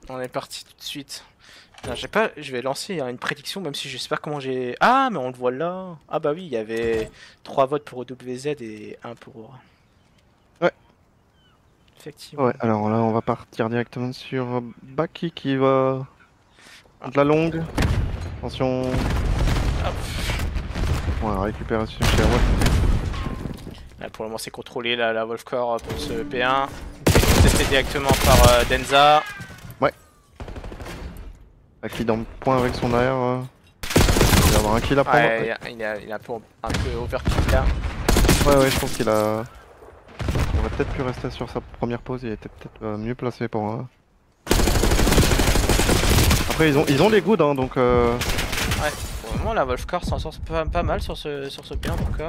On est parti tout de suite. J'ai pas, je vais lancer une prédiction même si je sais pas comment j'ai... Ah mais on le voit là. Ah bah oui, il y avait 3 votes pour OWZ et 1 pour... Ouais. Effectivement. Ouais, alors là, on va partir directement sur Baki qui va de la longue. Attention. Hop. Ouais, récupération chez Wolf. Là, pour le moment c'est contrôlé la Wolfcore pour ce P1. Testé directement par Denza. Ouais. Baki dans le point avec son AR. Il va avoir un kill à prendre. Ouais, il est un peu overkill là. Ouais, je pense qu'il a... On aurait peut-être pu rester sur sa première pause, il était peut-être mieux placé pour... Après, ils ont les goods, hein, donc... Ouais, pour le moment la Wolfcore s'en sort pas mal sur ce P1 en tout cas.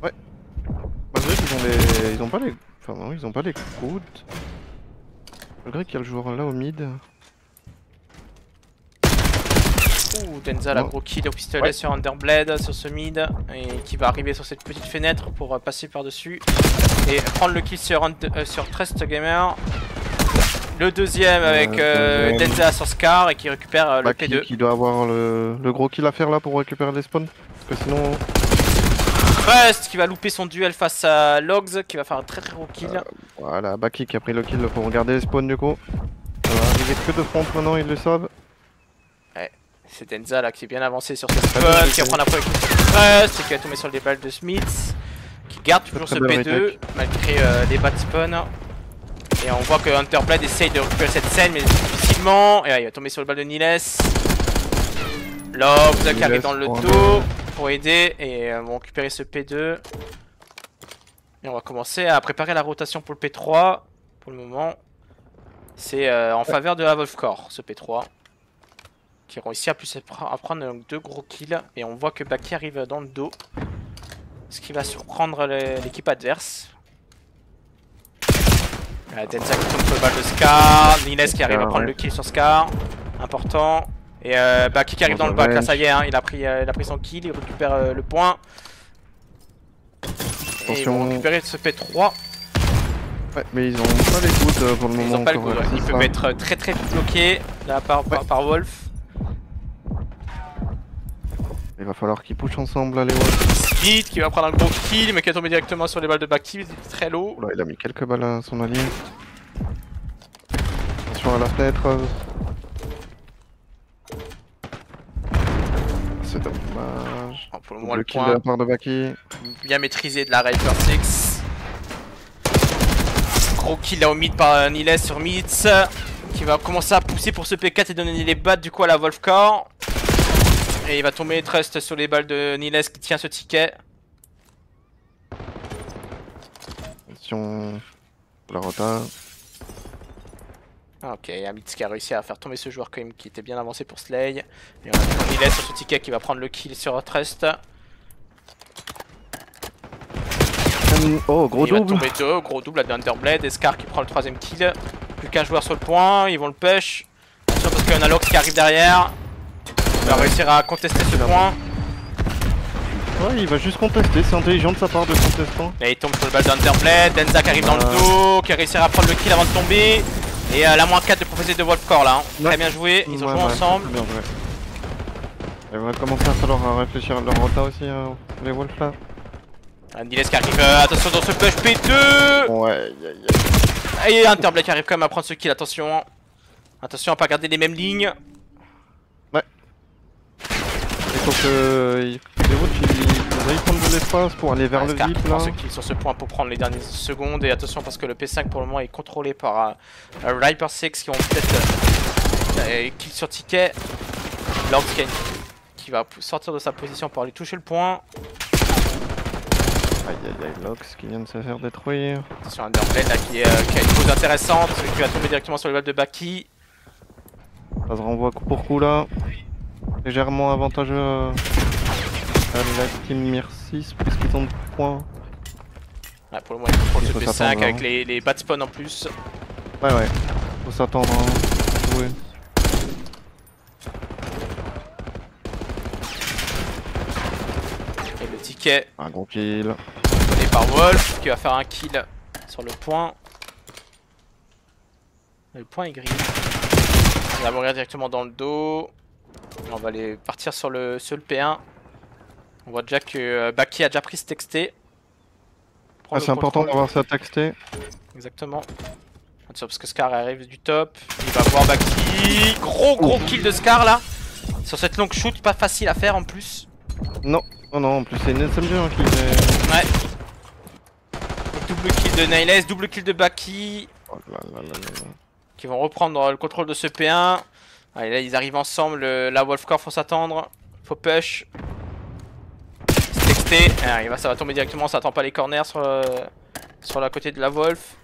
Ouais. Malgré qu'ils ont les... Ils ont pas les... Enfin non, ils ont pas les goods. Malgré qu'il y a le joueur là au mid. Ouh, Denza la gros kill au pistolet sur Underblade sur ce mid et qui va arriver sur cette petite fenêtre pour passer par dessus et prendre le kill sur Trust Gamer. Le deuxième avec Denza sur Scar et qui récupère le P2. Qui doit avoir le gros kill à faire là pour récupérer les spawns. Parce que sinon... Trust qui va louper son duel face à Logs qui va faire un très gros kill. Voilà, Baki qui a pris le kill pour regarder les spawns du coup. Ça va arriver que de front maintenant, ils le savent. Ouais, c'est Denza là qui est bien avancé sur ce spawn, qui va prendre un peu avec Trust et qui va tomber sur les balles de Smith. Qui garde toujours ce P2 malgré les bas de spawn. Et on voit que Underblade essaye de récupérer cette scène mais difficilement. Et là, il va tomber sur le bal de Niles. Logs qui arrive dans le dos pour aider et vont récupérer ce P2. Et on va commencer à préparer la rotation pour le P3. Pour le moment, c'est en faveur de la Wolfcore, ce P3. Qui ont réussi à prendre 2 gros kills. Et on voit que Baki arrive dans le dos. Ce qui va surprendre l'équipe adverse. Denza qui tombe sur le bal de Scar. Niles qui arrive à prendre le kill sur Scar. Important. Et Baki qui arrive dans le bac, là ça y est, hein, il a pris son kill, il récupère le point. Et ils vont récupérer ce P3. Ouais, mais ils ont pas les goods pour le moment. Ils ont pas le good, ouais. Ils peuvent être très bloqués là, par Wolf. Il va falloir qu'ils pushent ensemble là les Wolf. Smith qui va prendre un gros kill mais qui est tombé directement sur les balles de Baki, très low. Là, il a mis quelques balles à son allié. Attention à la fenêtre. C'est dommage. Oh, pour le moment, le kill point de la part de Baki. Bien maîtrisé de la Reaper 6. Gros kill là au mid par Niles sur Mitz. Qui va commencer à pousser pour ce P4 et donner les battes du coup à la Wolfcore. Et il va tomber Trust sur les balles de Niles qui tient ce ticket. Attention. La rota. Ok, il y a Mitz qui a réussi à faire tomber ce joueur quand même qui était bien avancé pour Slay. Et on a Niles sur ce ticket qui va prendre le kill sur Trust. Oh, gros double. Il va tomber 2, gros double à Underblade. Et Scar qui prend le 3ème kill. Plus qu'un joueur sur le point, ils vont le push. Attention parce qu'il y a un Alox qui arrive derrière. Il va réussir à contester ce point. Ouais, il va juste contester, c'est intelligent de sa part de contestant. Et il tombe sur le bal d'Underblade, Denza qui arrive dans le dos, qui a réussi à prendre le kill avant de tomber. Et la moins 4 de prophétie de Wolfcore là, hein. Très bien joué, ils ont joué ensemble. Bien joué. Il va commencer à falloir réfléchir à leur rota aussi, les Wolf là. Niles qui arrive, attention dans ce push P2. Ouais, Et Underblade qui arrive quand même à prendre ce kill, attention. Attention à pas garder les mêmes lignes. Ouais. Il faut que les Wolf ils prennent de l'espace pour aller vers le Scar zip qui là. prend ce kill sur ce point pour prendre les dernières secondes. Et attention parce que le P5 pour le moment est contrôlé par Reaper 6 qui vont peut-être kill sur ticket. Logs qui va sortir de sa position pour aller toucher le point. Aïe aïe aïe, Lox qui vient de se faire détruire. Attention Underblade là qui a une pose intéressante, qui va tomber directement sur le balles de Baki. Ça se renvoie coup pour coup là. Légèrement avantageux à la team Mir 6 puisqu'ils ont de points. Ouais, pour le moment il contrôle ce P5 avec les bad spawn en plus. Ouais, faut s'attendre à jouer. Et le ticket. Un gros kill. Donné par Wolf qui va faire un kill sur le point. Le point est gris. Il va mourir directement dans le dos. On va aller partir sur le P1. On voit déjà que Baki a déjà pris ce texté. Ah, c'est important d'avoir ça texté. Exactement. Parce que Scar arrive du top. Il va voir Baki. Gros kill de Scar là. Sur cette longue shoot, pas facile à faire en plus. Non, en plus c'est une SMG hein, qui est... Ouais. Double kill de Nailess, double kill de Baki. Oh là là là là. Qui vont reprendre le contrôle de ce P1. Allez, là ils arrivent ensemble, la Wolfcore faut s'attendre. Faut push. C'est texté. Ah, ça va tomber directement, ça attend pas les corners sur la côté de la Wolf.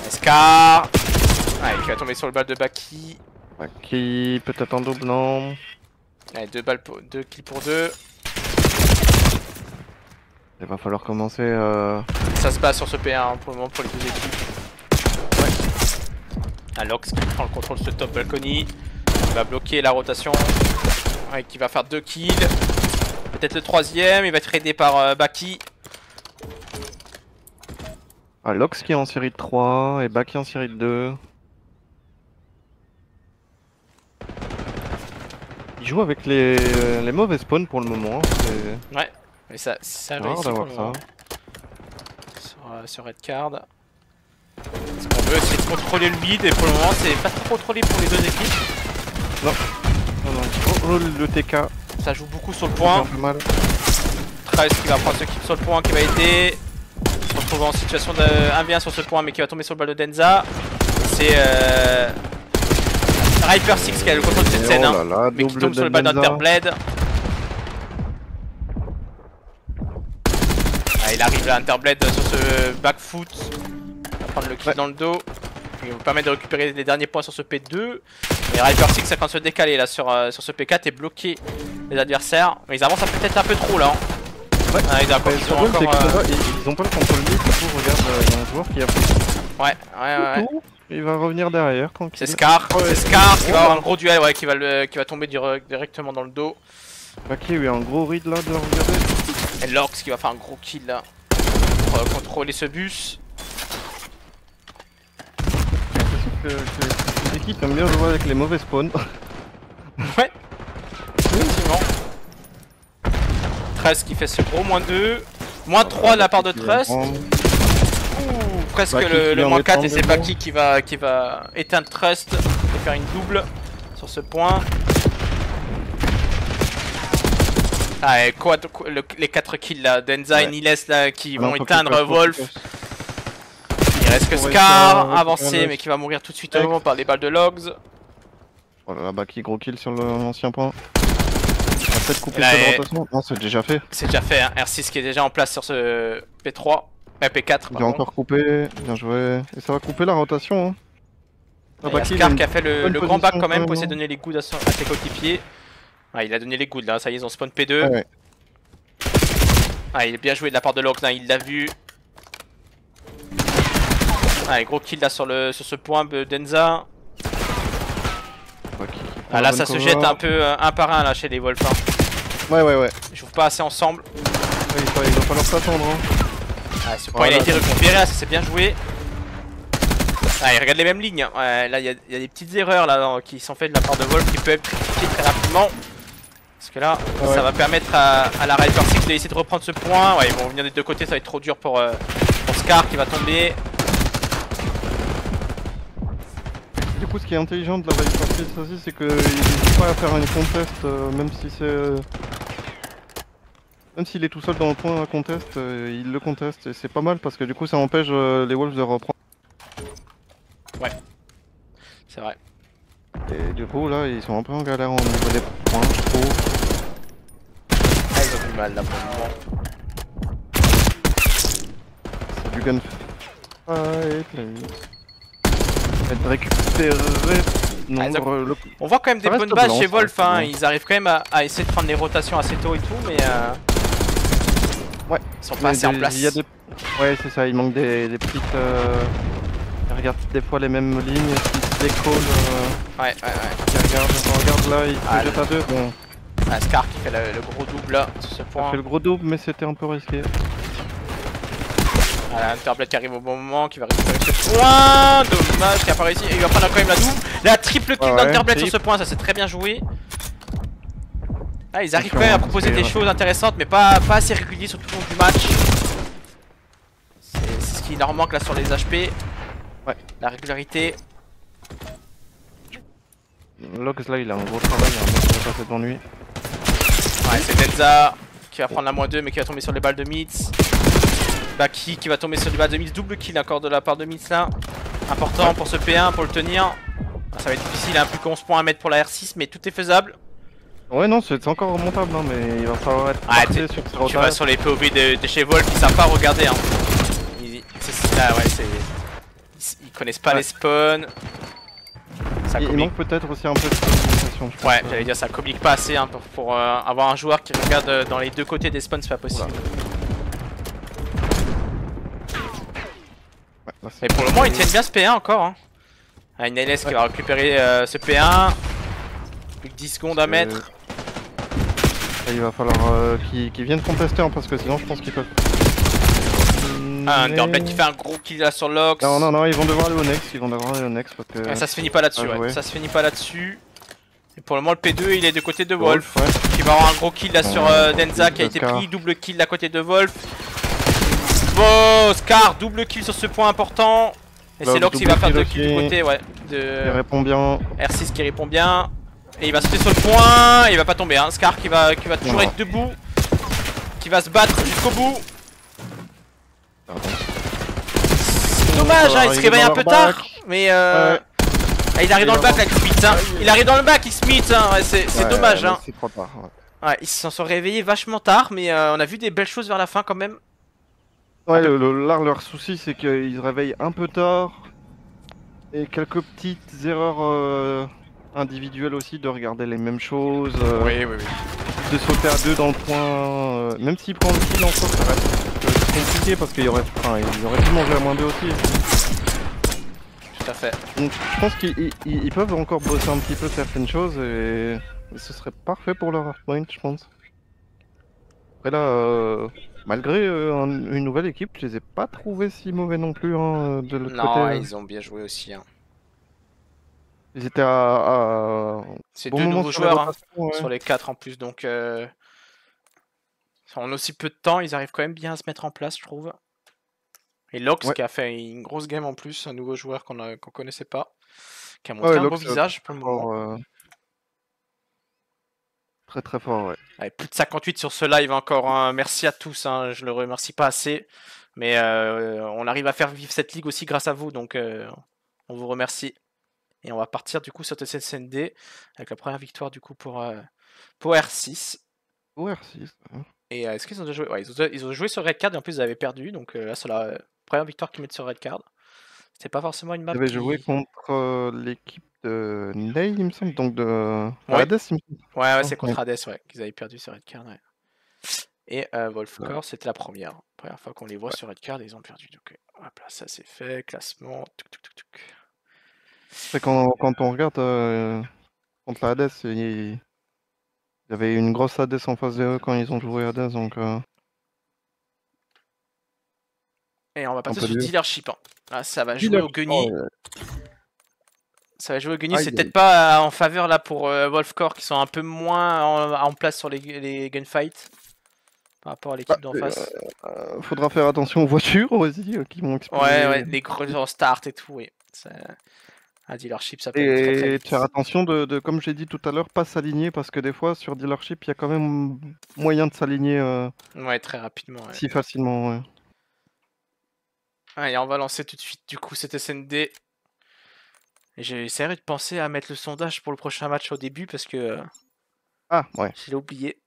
Scar. Allez, qui va tomber sur le bal de Baki. Baki, peut-être en double, non. Allez, 2 kills pour 2. Il va falloir commencer Ça se passe sur ce P1 hein, pour le moment pour les deux équipes. Ouais. Alox qui prend le contrôle de ce top balcony. Il va bloquer la rotation. Ouais, qui va faire 2 kills. Peut-être le troisième. Il va être aidé par Baki. Lox qui est en série de 3 et Baki en série de 2. Il joue avec les mauvais spawns pour le moment. Ouais, mais ça réussit pour le moment. Sur Red Card. Ce qu'on veut c'est de contrôler le lead et pour le moment c'est pas trop contrôlé pour les deux équipes. Non. Oh, le TK. Ça joue beaucoup sur le point. Mal. 13 qui va prendre ce kill sur le point qui va aider. Se retrouve en situation de 1v1 sur ce point mais qui va tomber sur le bal de Denza. C'est Hyper 6 qui a le contrôle de cette scène hein, là, mais qui tombe sur le bal d'Interblade. Ah, il arrive là, Interblade sur ce back foot. Il va prendre le kill dans le dos. Il va vous permettre de récupérer les derniers points sur ce P2. Et Hyper 6 est en train de se décaler là sur ce P4 et bloquer les adversaires. Mais ils avancent peut-être un peu trop là. Hein. Ouais, ils ont pas le contrôle mid, du coup regarde, il y a un joueur qui a pris. Ouais. Il va revenir derrière. C'est Scar, c'est Scar qui va avoir un gros duel qui va tomber directement dans le dos. Baki a eu un gros read là de regarder. Et Lorx qui va faire un gros kill là pour contrôler ce bus. J'ai l'impression que les équipes aiment bien jouer avec les mauvais spawns. Ouais, effectivement. Trust qui fait ce gros -2. -3 de la part de Trust. Presque le -4 et c'est Baki qui va éteindre Trust et faire une double sur ce point. Ah, et quoi, les 4 kills là, Denza et Niles là qui vont éteindre Wolf. Il reste que Scar avancé mais qui va mourir tout de suite par les balles de Logs. Oh là là, Baki gros kill sur l'ancien point. On va peut-être couper cette rotation. Non, c'est déjà fait. C'est déjà fait, hein. R6 qui est déjà en place sur ce P3. P4. Il a encore coupé, bien joué. Et ça va couper la rotation. Hein. Il y a Scar qui a fait le grand back quand même pour essayer de donner les goods à ses coéquipiers. Ah, il a donné les goods là, ça y est, ils ont spawn P2. Ouais. Ah, il est bien joué de la part de Logs, il l'a vu. Allez, gros kill là sur ce point de Denza. Okay. Ah, là, ça se jette un peu un par un là chez les Wolf. Hein. Ouais. Ils jouent pas assez ensemble. Il va falloir s'attendre. Hein. Ah, ce point il a été récupéré, ça c'est bien joué. Ah, il regarde les mêmes lignes. Ouais, là il y a des petites erreurs là qui sont faites de la part de Wolf qui peuvent être rectifiées très rapidement. Parce que là, ça va permettre à la Hyper 6 d'essayer de reprendre ce point. Ouais, ils vont venir des deux côtés, ça va être trop dur pour Scar qui va tomber. Du coup, ce qui est intelligent de la Hyper 6 aussi, c'est qu'il n'hésite pas à faire une contest, même si c'est. Même s'il est tout seul dans le point à contest, il le conteste et c'est pas mal parce que du coup ça empêche les Wolves de reprendre. Ouais, c'est vrai. Et du coup là ils sont un peu en galère au niveau des points, je trouve. Ah, ils ont du mal là pour le moment. C'est du gunfight. Être récupéré. On voit quand même des bonnes bases chez Wolf, hein. Ils arrivent quand même à essayer de prendre les rotations assez tôt et tout, mais ouais, ils sont pas assez en place. Ouais, c'est ça, il manque des petites. Ils regardent des fois les mêmes lignes, qui se décollent. Ouais. Regarde là, il se jette à deux. Bon. Ah, Scar qui fait le gros double là sur ce point. Il fait le gros double, mais c'était un peu risqué. Voilà, Interblade qui arrive au bon moment, qui va récupérer ce point. Dommage qu'il n'a pas réussi. Et il va prendre quand même la double. La triple kill d'Interblade sur ce point, ça c'est très bien joué. Ah, ils arrivent quand même à proposer des choses intéressantes, mais pas assez réguliers sur tout le long du match. C'est ce qui leur manque là sur les HP. Ouais. La régularité. Logs là, il a un gros travail, il a un mec qui va passer devant lui. Ouais, c'est Denza qui va prendre la -2 mais qui va tomber sur les balles de Mitz. Baki qui va tomber sur les balles de Mitz. Double kill encore de la part de Mitz là. Important pour ce P1, pour le tenir. Ça va être difficile, hein, plus qu'11 points à mettre pour la R6, mais tout est faisable. Ouais, non, c'est encore remontable, hein, mais il va falloir être parfait sur ces Tu vas sur les POV de chez Wolf, ils savent pas regarder. Hein. Ils connaissent pas les spawns. Il manque peut-être aussi un peu de communication. Ouais, j'allais dire, ça communique pas assez hein, pour avoir un joueur qui regarde dans les deux côtés des spawns, c'est pas possible. Ouais, mais pour le moment, ils tiennent bien ce P1 encore. Hein. Ah, une LS qui va récupérer ce P1. Plus que 10 secondes à mettre. Il va falloir qu'ils viennent contester hein, parce que sinon je pense qu'ils peuvent. Ah, Underblade qui fait un gros kill là sur Lox. Non, ils vont devoir aller au next, parce que... Ah, ça se finit pas là-dessus, ouais. Ça se finit pas là-dessus. Et pour le moment, le P2 il est de côté de Wolf. Qui va avoir un gros kill là sur Denza qui a été pris. Double kill à côté de Wolf. Oh, Scar, double kill sur ce point important. Et c'est Lox qui va faire 2 kills du côté, ouais. Il répond bien. R6 qui répond bien. Et il va sauter sur le point. Et il va pas tomber, hein. Scar qui va toujours être debout. Qui va se battre jusqu'au bout. C'est dommage, hein, il se réveille un peu tard, mais ah, il arrive dans le bac avec Smith, hein. Il arrive dans le bac, il Smith, hein. Ouais, c'est dommage, hein. C'est trop tard, ouais, ils s'en sont réveillés vachement tard, mais on a vu des belles choses vers la fin quand même. Ouais, là leur souci c'est qu'ils se réveillent un peu tard et quelques petites erreurs individuelles aussi de regarder les mêmes choses. Oui. De sauter à 2 dans le point, même s'il prend le kill en soi, ça reste compliqué parce qu'il aurait pu manger à -2 aussi. Tout à fait. Donc je pense qu'ils peuvent encore bosser un petit peu certaines choses et ce serait parfait pour leur hardpoint, je pense. Après là, malgré une nouvelle équipe, je les ai pas trouvés si mauvais non plus hein, de l'autre côté. Non, ils ont bien joué aussi. Hein. Ils étaient à c'est bon 2 nouveaux joueurs hein, ouais. sur les 4 en plus, donc en aussi peu de temps, ils arrivent quand même bien à se mettre en place, je trouve. Et Lox qui a fait une grosse game en plus, un nouveau joueur qu'on connaissait pas, qui a montré un beau visage pour le moment. Très fort, ouais. Allez, plus de 58 sur ce live encore, hein. Merci à tous, hein. Je le remercie pas assez, mais on arrive à faire vivre cette ligue aussi grâce à vous, donc on vous remercie. Et on va partir du coup sur TCSND avec la première victoire du coup pour R6. Pour R6. Hein. Et est-ce qu'ils ont déjà joué? Ouais, ils ont joué sur Red Card et en plus ils avaient perdu, donc là c'est la première victoire qu'ils mettent sur Red Card. C'était pas forcément une map. Ils avaient joué contre l'équipe de Ney, il me semble, donc de Hades, il me semble. Ouais, c'est contre Hades, ouais, qu'ils avaient perdu sur Red Card, ouais. Et Wolfcore, c'était la première fois qu'on les voit sur Red Card et ils ont perdu. Donc hop là, ça c'est fait, classement. C'est quand on regarde contre la Hades, il y avait une grosse Hades en face de eux quand ils ont joué Hades, donc... Et on va passer sur Dealership. Hein. Là, ça va jouer au Gunny. Ça va jouer au Gunny, c'est peut-être pas en faveur là pour Wolfcore qui sont un peu moins en place sur les gunfights par rapport à l'équipe d'en face. Faudra faire attention aux voitures aussi qui vont exploser. Ouais, les gros start et tout, oui. À Dealership, ça peut être très vite. Et faire attention de, comme j'ai dit tout à l'heure, pas s'aligner parce que des fois sur Dealership, il y a quand même moyen de s'aligner ouais, très rapidement. Ouais. Si facilement, ouais. Allez, on va lancer tout de suite du coup cet SND. Et j'essaierai de penser à mettre le sondage pour le prochain match au début parce que ah ouais. Je l'ai oublié.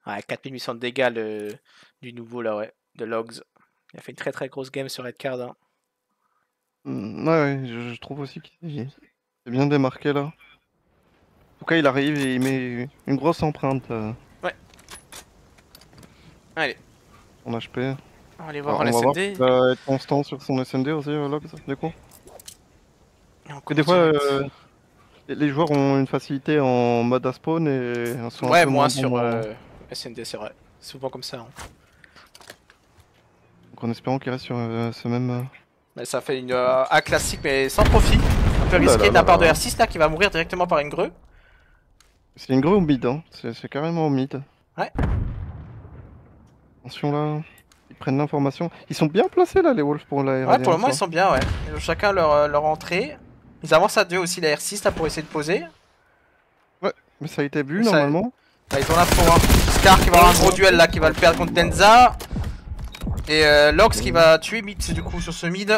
Ouais, 4800 de dégâts du nouveau là, ouais, de Logs. Il a fait une très grosse game sur Red Card. Hein. Ouais, je trouve aussi qu'il est bien démarqué là. En tout cas, il arrive et il met une grosse empreinte. Ouais. Allez. En HP. On va aller voir en SND. Il va être constant sur son SND aussi, Logs, du coup. Et des fois, Les joueurs ont une facilité en mode à spawn et sont un Ouais, peu moins moins sur bons SND, c'est vrai. Souvent comme ça. Hein. Donc en espérant qu'ils restent sur ce même. Mais ça fait une A classique, mais sans profit. Un peu Oh là risqué là de la là part de là. R6 là qui va mourir directement par une greu. C'est une grue au mid, hein. C'est carrément au mid. Ouais. Attention là. Ils prennent l'information. Ils sont bien placés là, les Wolves, pour la Ouais, pour le RAD1, moment ça. ils sont bien, ouais. Ils ont chacun leur entrée. Ils avancent à deux aussi la R6 là pour essayer de poser. Ouais, mais ça a été vu Mais ça- normalement. Bah, ils ont l'info, hein. Scar qui va avoir un gros duel là, qui va le perdre contre Denza. Et Lox qui va tuer Mid du coup sur ce mid.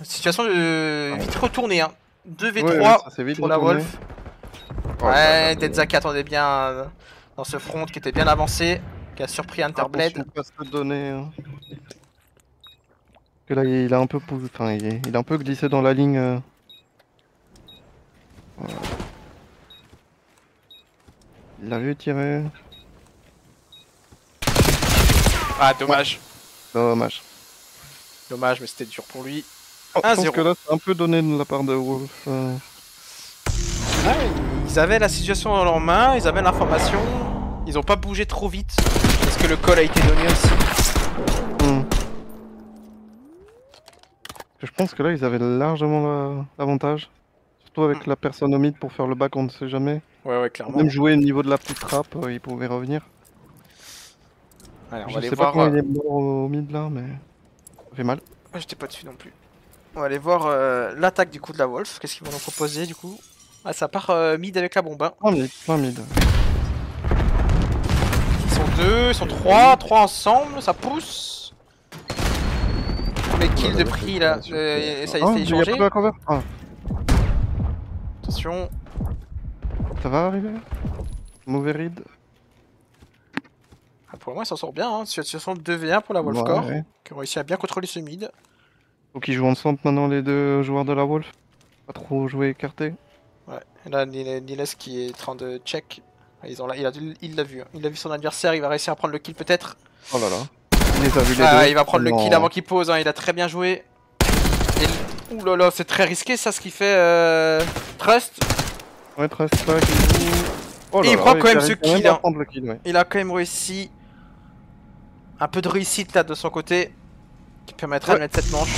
Situation de vite retournée, hein. 2v3 Ouais, ça s'est vite pour la retourné. Wolf. Oh là là Ouais, Denza qui attendait bien dans ce front, qui était bien avancé. Qui a surpris Interblade. Attention de pas se donner. Hein. Que là, il a un peu, enfin, il a un peu glissé dans la ligne. Voilà. Il l'a vu tirer. Ah, dommage. Dommage. Dommage, mais c'était dur pour lui. Oh, je pense 1-0. que là, c'est un peu donné de la part de Wolf. Ouais, ils avaient la situation dans leurs mains, ils avaient l'information. Ils ont pas bougé trop vite. Parce que le call a été donné aussi. Hmm. Je pense que là, ils avaient largement l'avantage. Surtout avec la personne au mid pour faire le back, on ne sait jamais. Ouais, clairement. Même jouer au niveau de la petite trappe, il pouvait revenir. Allez, on va Je aller sais pas voir. comment il est mort au mid là, mais ça fait mal. J'étais pas dessus non plus. On va aller voir l'attaque du coup de la Wolf. Qu'est-ce qu'ils vont nous proposer du coup? Ah, ça part mid avec la bombe. Hein. Plein mid. Ils sont deux, ils sont trois ensemble, ça pousse. Les kills de prix là, ça y est, c'est Il y a échangé. pas de la cover. Ah, Attention. ça va arriver. Mauvais read. Ah, pour moi, ils s'en sortent bien. Hein. Situation de 2v1 pour la Wolf Ouais, Core, ouais. qui ont réussi à bien contrôler ce mid. Faut qu'ils jouent ensemble maintenant, les deux joueurs de la Wolf. Pas trop jouer écarté. Ouais, et là, Niles qui est en train de check. Il l'a vu. Hein. Il a vu son adversaire, il va réussir à prendre le kill peut-être. Oh là là. Il les a vus les Ah, deux. il va prendre le Non. kill avant qu'il pose, hein. Il a très bien joué. Ouh là là, c'est très risqué ça ce qu'il fait Trust. Ouais, Trust là qui joue. Oh là Et il là, prend quand même arrive ce quand même kill. à Hein. prendre le kill, ouais. Il a quand même réussi. Un peu de réussite là de son côté. Qui permettra de mettre cette manche.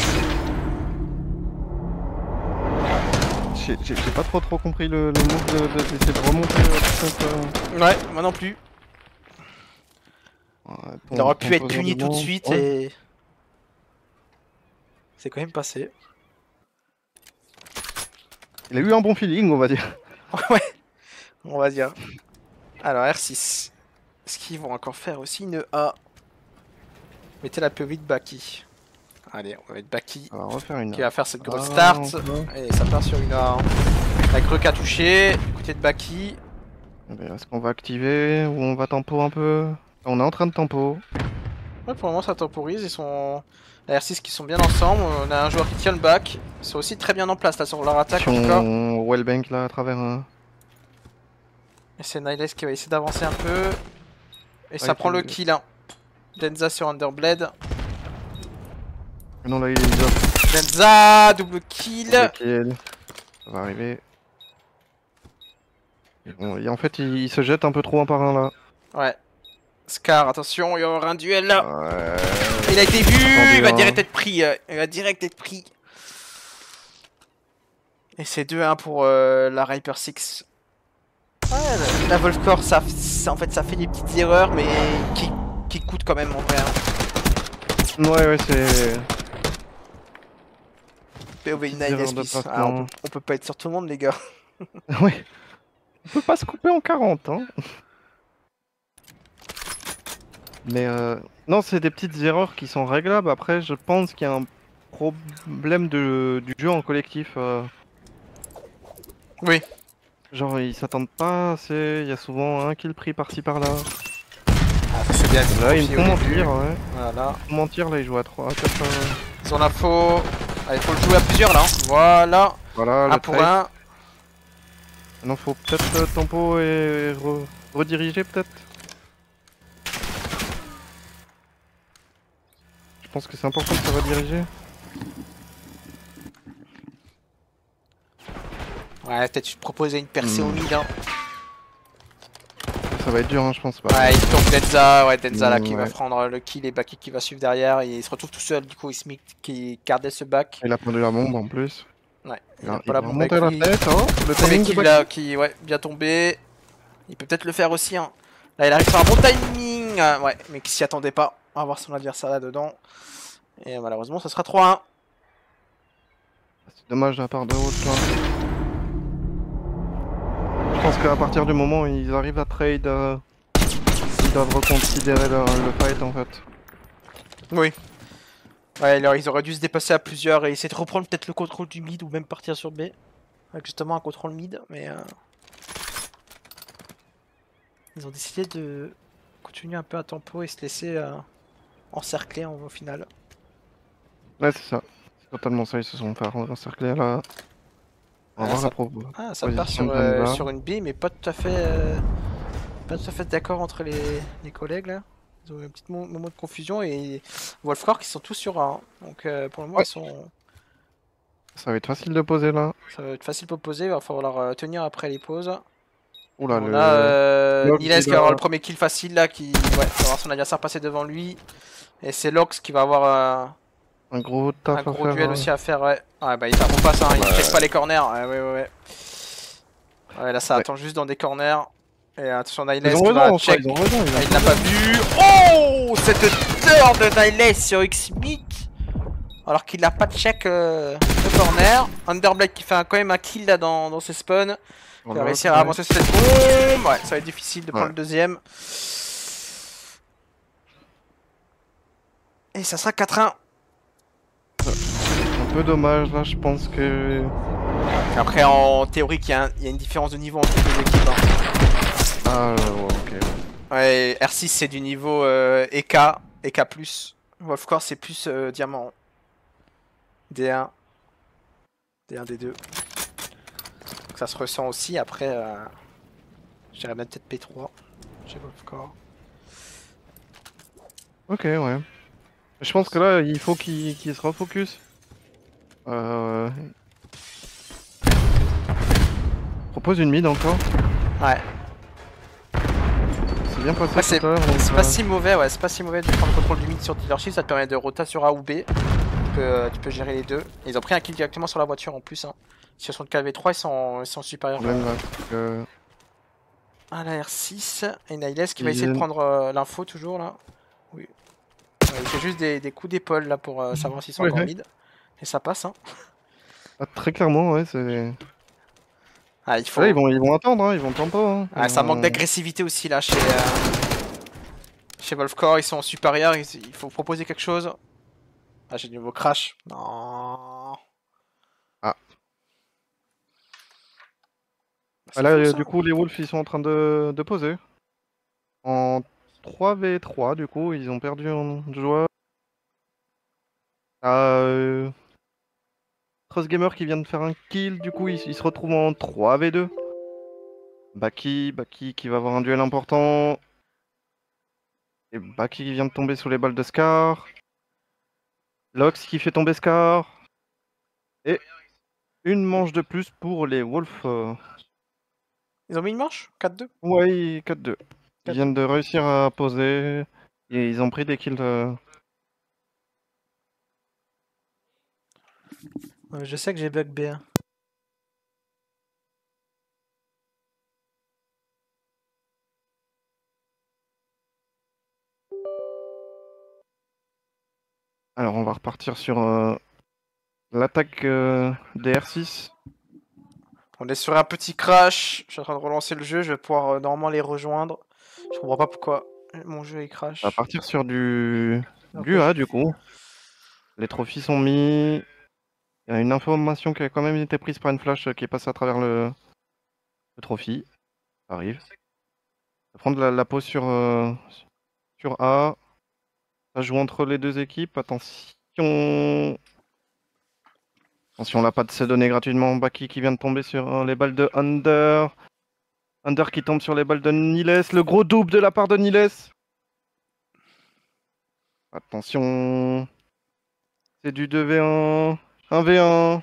J'ai pas trop compris le move d'essayer de remonter cette. Ouais, moi non plus. Ouais, Il aurait pu être poseur puni tout de devant. suite Ouais. et. C'est quand même passé. Il a eu un bon feeling, on va dire. Ouais, on va dire. Alors R6. Est-ce qu'ils vont encore faire aussi une A? Mettez la POV de Baki. Allez, on va mettre Baki On va refaire une. qui va faire cette grosse Ah, start. encore. Et ça part sur une A. Hein. La Grec a touché. Côté de Baki. Est-ce qu'on va activer ou on va tempo un peu? On est en train de tempo. Ouais, pour le moment ça temporise. Ils sont. La R6 qui sont bien ensemble. On a un joueur qui tient le back. Ils sont aussi très bien en place là sur leur attaque encore. Wellbank là à travers un. Et c'est Niles qui va essayer d'avancer un peu. Et ça Ouais, prend le kill. Hein. Denza sur Underblade. Non là il est off. Denza, double kill. Le kill. Ça va arriver. Et en fait il se jette un peu trop un par un là. Ouais. Scar, attention, il y aura un duel là. Ouais. Il a été vu, Attendu, il va hein. direct être pris. Il va direct être pris. Et c'est 2-1 pour la Reaper 6. Ouais, la Wolfcore, en fait, ça fait des petites erreurs, mais qui coûtent quand même en vrai. Hein. Ouais c'est. POV Petites erreurs de Niles, placement. on peut pas être sur tout le monde, les gars. Ouais. On peut pas se couper en 40 hein. Mais non, c'est des petites erreurs qui sont réglables. Après, je pense qu'il y a un problème du jeu en collectif. Oui. Genre, ils s'attendent pas assez. Il y a souvent un kill pris par-ci par-là. Ah, ça c'est bien. Là, ils me font mentir, ouais. Voilà. Ils me font mentir, là, ils jouent à 3, à 4. Ils ont l'info. Allez, faut le jouer à plusieurs là. Hein. Voilà. Voilà, le 1 pour trade. 1. Non, faut peut-être tempo et rediriger, peut-être. Je pense que c'est important de se rediriger. Ouais, peut-être proposer une percée au mid. Hein. Ça va être dur, hein, je pense pas. Ouais, il tombe Denza, ouais, Denza là qui va Ouais. prendre le kill et Baki qui va suivre derrière. Et il se retrouve tout seul, du coup, Smith qui gardait ce back. Il a pris la bombe en plus. Ouais, Il il a a, pas il la va bombe remonter avec la lui. tête, hein. Le Premier timing de kill Baki. là qui, ouais, bien tombé. Il peut peut-être le faire aussi, hein. Là, il arrive sur un bon timing. Ouais, mais qui s'y attendait pas. On va voir son adversaire là-dedans. Et malheureusement, ça sera 3-1. C'est dommage de la part de Wolf là. Je pense qu'à partir du moment où ils arrivent à trade, ils doivent reconsidérer le fight en fait. Oui. Ouais, alors ils auraient dû se dépasser à plusieurs et essayer de reprendre peut-être le contrôle du mid ou même partir sur B. Avec justement un contrôle mid, mais ils ont décidé de continuer un peu à tempo et se laisser encercler au final. Ouais, c'est ça. C'est totalement ça, ils se sont fait encercler là. On va voir la Ça part proposition sur, de Denza. sur une B, mais pas tout à fait, d'accord entre les collègues là. Ils ont eu un petit moment de confusion et Wolfcore qui sont tous sur A. Hein. Donc pour le moment, Ouais. ils sont... Ça va être facile de poser là. ça va être facile pour poser, il va falloir tenir après les pauses. Et Oula, on a Lox Niles qui va là. avoir le premier kill facile là, qui va avoir son adversaire passer devant lui. Et c'est Lox qui va avoir Un gros un taf à gros faire. duel aussi à faire, ouais. Ouais, bah il va pas ça, hein, il check pas les corners. Ouais, ouais, ouais, ouais. Ouais, là ça Ouais. attend juste dans des corners. Et attention Niles Ils ont qui va raison, check. ils ont raison. Ah, il l'a pas vu. Oh, cette heure de Niles sur X-Meat. Alors qu'il n'a pas de check de corner. Underblade qui fait quand même un kill là dans ses spawns. Il va réussir à avancer sur cette bombe. Ouais, ça va être difficile de prendre le deuxième. Et ça sera 4-1. Un peu dommage là, je pense que. Après, en théorie, il y a une différence de niveau entre les deux équipes. Hein. Ah, ouais, ok. Ouais, R6 c'est du niveau EK, EK+. Wolfcore c'est plus diamant. D1. D1, D2. Donc ça se ressent aussi. Après, je dirais même peut-être P3 chez Wolfcore. Ok, ouais. Je pense que là, il faut qu'il se refocus. Propose une mid encore. Ouais. C'est bien passé Ouais, tout à l'heure. c'est pas si mauvais, ouais, c'est pas si mauvais de prendre le contrôle du mid sur dealership, ça te permet de rota sur A ou B. Tu peux gérer les deux. Et ils ont pris un kill directement sur la voiture en plus. Hein. Sur son KV3, ils sont supérieurs. Problème là, À la R6. Et Niles qui va essayer de prendre l'info toujours là. Oui. Ouais, il fait juste des coups d'épaule là pour savoir s'ils sont encore mid. Et ça passe. Hein. Ah, très clairement, ouais, c'est. Ah, il faut... Là, ils vont attendre, hein, ils vont tempo. Hein. Ah, ça manque d'agressivité aussi là chez Wolfcore. Ils sont supérieurs, il faut proposer quelque chose. Ah, j'ai du nouveau crash. Non. Ah. C'est Là, fou, ça. du coup, les Wolves, ils sont en train de poser. En 3v3, du coup, ils ont perdu un joueur. Cross Gamer qui vient de faire un kill, du coup, il se retrouve en 3v2. Baki qui va avoir un duel important. Et Baki qui vient de tomber sous les balles de Scar. Lox qui fait tomber Scar. Et une manche de plus pour les Wolves. Ils ont mis une manche 4-2. Ouais, 4-2. Ils viennent de réussir à poser. Et ils ont pris des kills. Je sais que j'ai bug B1. Alors on va repartir sur l'attaque des R6. On est sur un petit crash. Je suis en train de relancer le jeu. Je vais pouvoir normalement les rejoindre. Je comprends pas pourquoi mon jeu il crash. On va partir sur du A du coup. Les trophies sont mis. Il y a une information qui a quand même été prise par une flash qui est passée à travers le trophy. Ça arrive. On va prendre la pause sur A. Ça joue entre les deux équipes. Attention. Attention, on n'a pas de se donner gratuitement. Baki qui vient de tomber sur les balles de Under. Under qui tombe sur les balles de Niles. Le gros double de la part de Niles. Attention. C'est du 2v1. 1v1.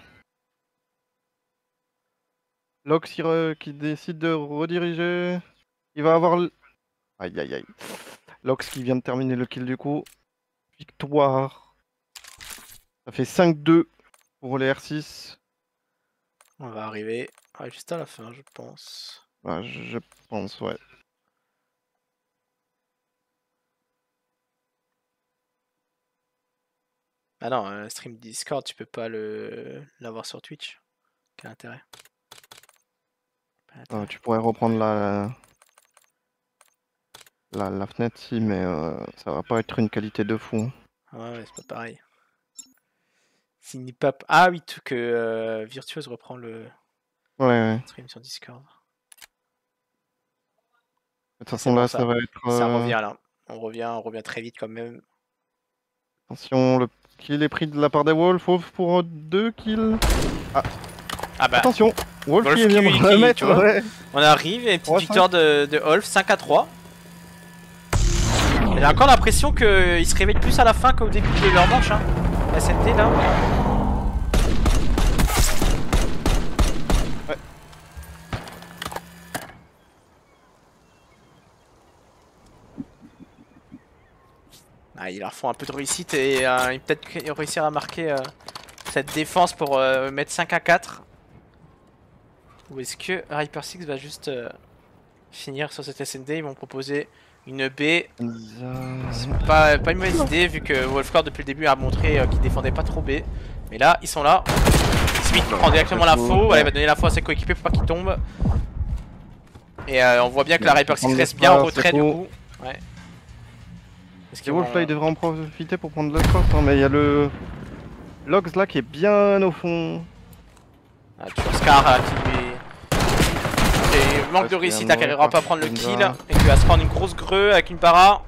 Lox qui décide de rediriger. Il va avoir... Aïe aïe aïe. Lox qui vient de terminer le kill du coup. Victoire. Ça fait 5-2 pour les R6. On va arriver juste à la fin, je pense. Ouais, je pense, ouais. Ah non, stream Discord, tu peux pas l'avoir sur Twitch. Quel intérêt? Pas d'intérêt. Tu pourrais reprendre la fenêtre si, mais ça va pas être une qualité de fou. Ouais, c'est pas pareil. Sinipap. Ah oui, tout que Virtuose reprend le Ouais. stream sur Discord. De toute façon, là, ça va être... Ça revient là. On revient très vite quand même. Attention, le kill est pris de la part des Wolves. Wolf pour 2 kills. Ah bah, Attention, Wolf qui vient de qui, remettre, tu vois. ouais. On arrive, et une petite 3-5. victoire de Olf, 5-3. J'ai encore l'impression qu'ils se réveillent plus à la fin qu'au début de leur manche. Hein. SNT là. Ouais. Ah, ils leur font un peu de réussite et ils peut-être réussir à marquer cette défense pour mettre 5-4. Ou est-ce que Hyper Six va juste finir sur cette SND? Ils vont proposer une B. C'est pas une mauvaise idée vu que Wolfcore depuis le début a montré qu'il défendait pas trop B. Mais là, ils sont là. Smith prend directement l'info. Voilà, il va donner l'info à ses coéquipiers pour pas qu'il tombe. Et on voit bien que la Hyper Six reste bien en retrait du coup. Ouais. Les Wolf là, ils devraient en profiter pour prendre le spot, hein, mais il y a le Logs là qui est bien au fond. Ah, toujours Scar qui manque de réussite, qui n'arrivera pas à prendre le kill et qui va se prendre une grosse greu avec une para.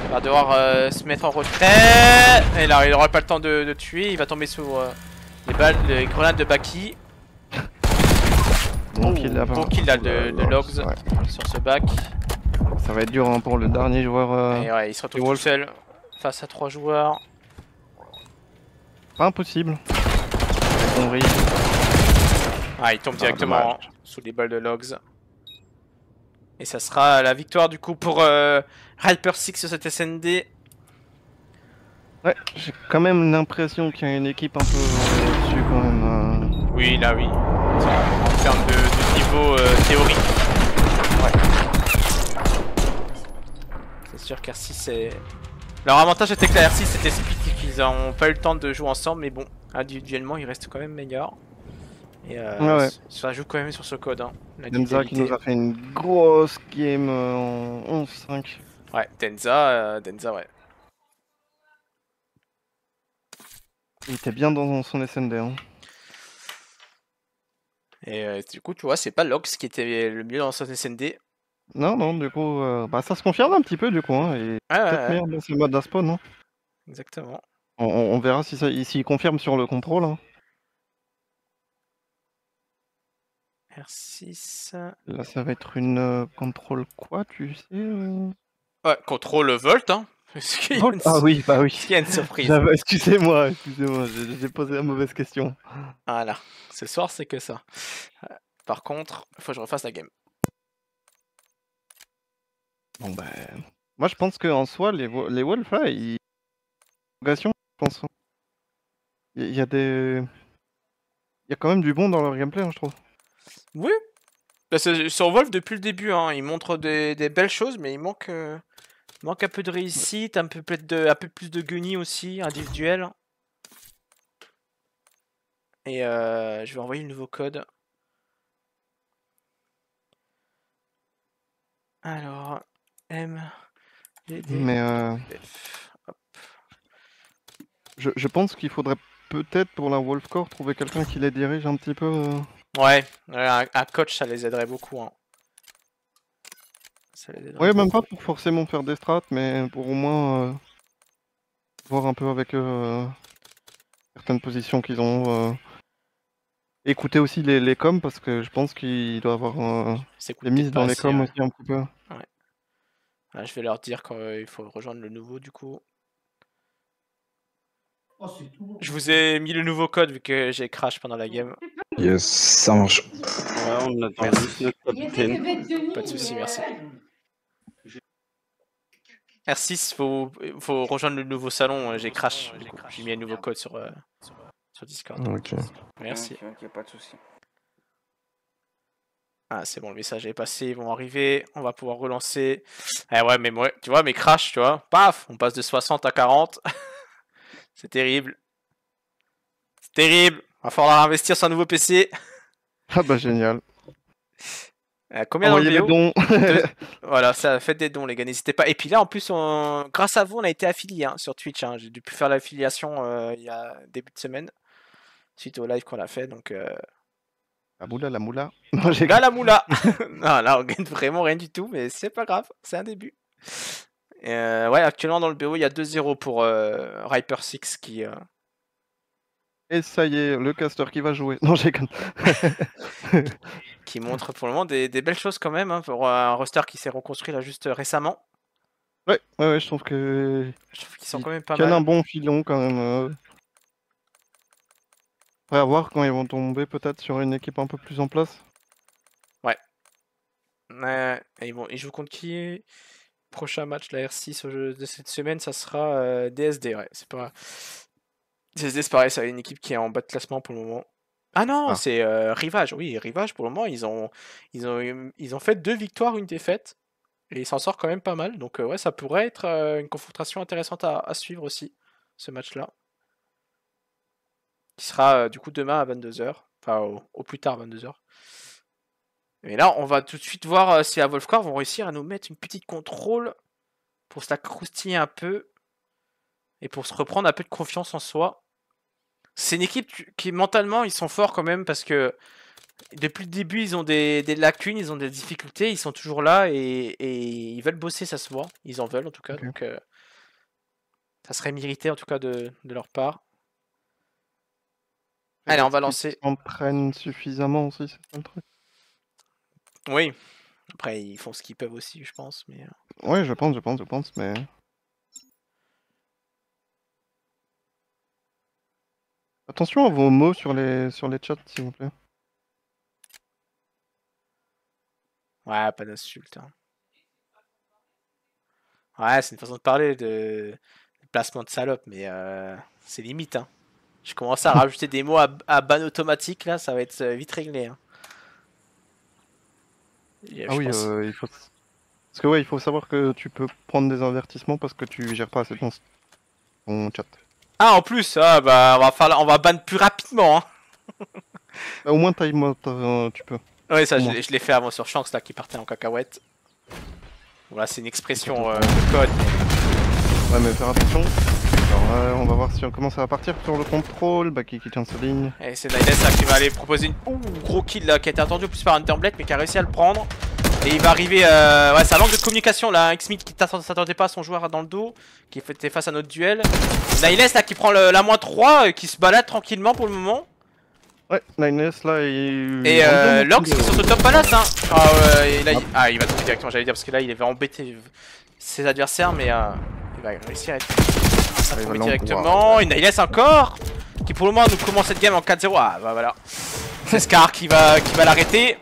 Il va devoir se mettre en retrait. Et là, il n'aura pas le temps de tuer. Il va tomber sous les grenades de Baki. Bon kill là, de Logs sur ce back. Ça va être dur hein, pour le dernier joueur. Et ouais, il se retrouve tout seul face à 3 joueurs. Pas impossible. Ah, il tombe directement sous les balles de Logs. Et ça sera la victoire du coup pour Hyper Six sur cette SND. Ouais, j'ai quand même l'impression qu'il y a une équipe un peu au-dessus quand même. Oui, là oui. En termes de niveau théorique. Ouais. C'est sûr qu'R6 c'est... Leur avantage était que la R6 c'était split, qu'ils n'ont pas eu le temps de jouer ensemble, mais bon, individuellement ils restent quand même meilleurs. Et ça joue quand même sur ce code. Hein, Denza qui nous a fait une grosse game en 11-5. Ouais, Denza, ouais. Il était bien dans son SND. Hein. Et du coup, tu vois, c'est pas Lox qui était le mieux dans son SND. Non, du coup, ça se confirme un petit peu du coup. Hein, et peut-être meilleur dans ce mode d'Aspawn. Hein. Exactement. On verra s'il confirme sur le contrôle. Hein. R6. Là, ça va être une contrôle quoi, tu sais Ouais, contrôle Volt. Hein. Ah oui, bah oui. Est-ce qu'il y a une surprise? Excusez-moi, j'ai posé la mauvaise question. Voilà, ce soir c'est que ça. Par contre, il faut que je refasse la game. Bon bah... Moi je pense qu'en soi, les Wolves là, ils... je pense. Il y a des... Il y a quand même du bon dans leur gameplay, hein, je trouve. Oui. Bah, sur Wolf depuis le début, hein. Il montre des belles choses, mais il manque un peu de réussite, un peu plus de gunny aussi, individuel. Et je vais envoyer le nouveau code. Alors, M, D, D, Mais F. Hop. je pense qu'il faudrait peut-être pour la Wolfcore trouver quelqu'un qui les dirige un petit peu. Ouais, un coach ça les aiderait beaucoup. Hein. Ouais, même pas pour forcément faire des strats, mais pour au moins voir un peu avec eux certaines positions qu'ils ont. Écouter aussi les coms parce que je pense qu'il doit avoir des mises dans les coms aussi un petit peu. Ouais. Là, je vais leur dire qu'il faut rejoindre le nouveau du coup. Oh, c'est tout. Je vous ai mis le nouveau code vu que j'ai crash pendant la game. Yes, ça marche. Ouais, on attend Merci. juste notre capitaine. Pas de soucis, merci. R6, faut rejoindre le nouveau salon, j'ai crash. Du coup, j'ai mis un nouveau code sur Discord. Ok. Merci. Ok, pas de soucis. Ah, c'est bon, le message est passé, ils vont arriver, on va pouvoir relancer. Eh ouais, mais moi, tu vois, mes crash, tu vois, paf, on passe de 60 à 40. C'est terrible. C'est terrible. Va falloir investir sur un nouveau PC. Ah bah génial. Combien dans le Envoyez les BO? dons. Voilà, ça faites des dons les gars, n'hésitez pas. Et puis là en plus, grâce à vous, on a été affilié hein, sur Twitch. Hein. J'ai dû faire l'affiliation il y a début de semaine, suite au live qu'on a fait. Donc La moula, la moula. Non, j'ai là la moula. Non, là on gagne vraiment rien du tout, mais c'est pas grave, c'est un début. Ouais, actuellement dans le BO, il y a 2-0 pour Riper 6 qui... Et ça y est, le caster qui va jouer. Non, j'ai qui montre pour le moment des belles choses quand même, hein, pour un roster qui s'est reconstruit là juste récemment. Ouais, je trouve que... Je trouve qu'ils sont quand même pas tiennent mal. un bon filon quand même. Après, à voir quand ils vont tomber peut-être sur une équipe un peu plus en place. Ouais. Ils jouent contre qui? Prochain match, la R6 de cette semaine, ça sera DSD. Ouais, c'est pas... DSD, c'est pareil, c'est une équipe qui est en bas de classement pour le moment. Ah non, c'est Rivage. Oui, Rivage, pour le moment, ils ont fait 2 victoires, une défaite. Et ils s'en sortent quand même pas mal. Donc ouais, ça pourrait être une confrontation intéressante à suivre aussi, ce match-là. Qui sera du coup demain à 22h. Enfin, au plus tard 22h. Et là, on va tout de suite voir si la Wolfcore vont réussir à nous mettre une petite contrôle pour se la croustiller un peu. Et pour se reprendre un peu de confiance en soi. C'est une équipe qui mentalement ils sont forts quand même parce que depuis le début ils ont des lacunes, ils ont des difficultés, ils sont toujours là et ils veulent bosser, ça se voit, ils en veulent en tout cas, donc ça serait mérité en tout cas de leur part. Allez, on va lancer. Ils en prennent suffisamment aussi, c'est ça le truc. Oui, après ils font ce qu'ils peuvent aussi je pense, mais... Ouais, je pense, mais... Attention à vos mots sur les chats, s'il vous plaît. Ouais, pas d'insulte. Hein. Ouais, c'est une façon de parler de placement de salope, mais c'est limite. Hein. Je commence à rajouter des mots à ban automatique, là, ça va être vite réglé. Hein. Ah oui, il faut... Parce que ouais, il faut savoir que tu peux prendre des avertissements parce que tu gères pas assez ton chat. Ah, en plus, ah, bah, on va ban plus rapidement. Hein. Bah, au moins time out, tu peux. Oui, ça, je l'ai fait avant sur Shanks, là, qui partait en cacahuète. Voilà, c'est une expression de code. Ouais, mais faire attention. Alors, on va voir si on commence à partir sur le contrôle. Bah, qui tient sa ligne. Et c'est Niles là qui va aller proposer une gros kill là, qui a été attendu plus par Underblade, mais qui a réussi à le prendre. Et il va arriver, ouais, ça manque de communication là, X-Smith qui s'attendait pas à son joueur dans le dos, qui était face à notre duel. Niles là qui prend la -3, qui se balade tranquillement pour le moment. Ouais, Niles là, il... Et Lorx qui est sur ce top palace, hein. Et là, il va tomber directement, j'allais dire, parce que là il va embêter ses adversaires, mais il va réussir à tomber directement. Et Niles encore, qui pour le moment nous commence cette game en 4-0. Ah bah voilà. C'est Scar qui va l'arrêter.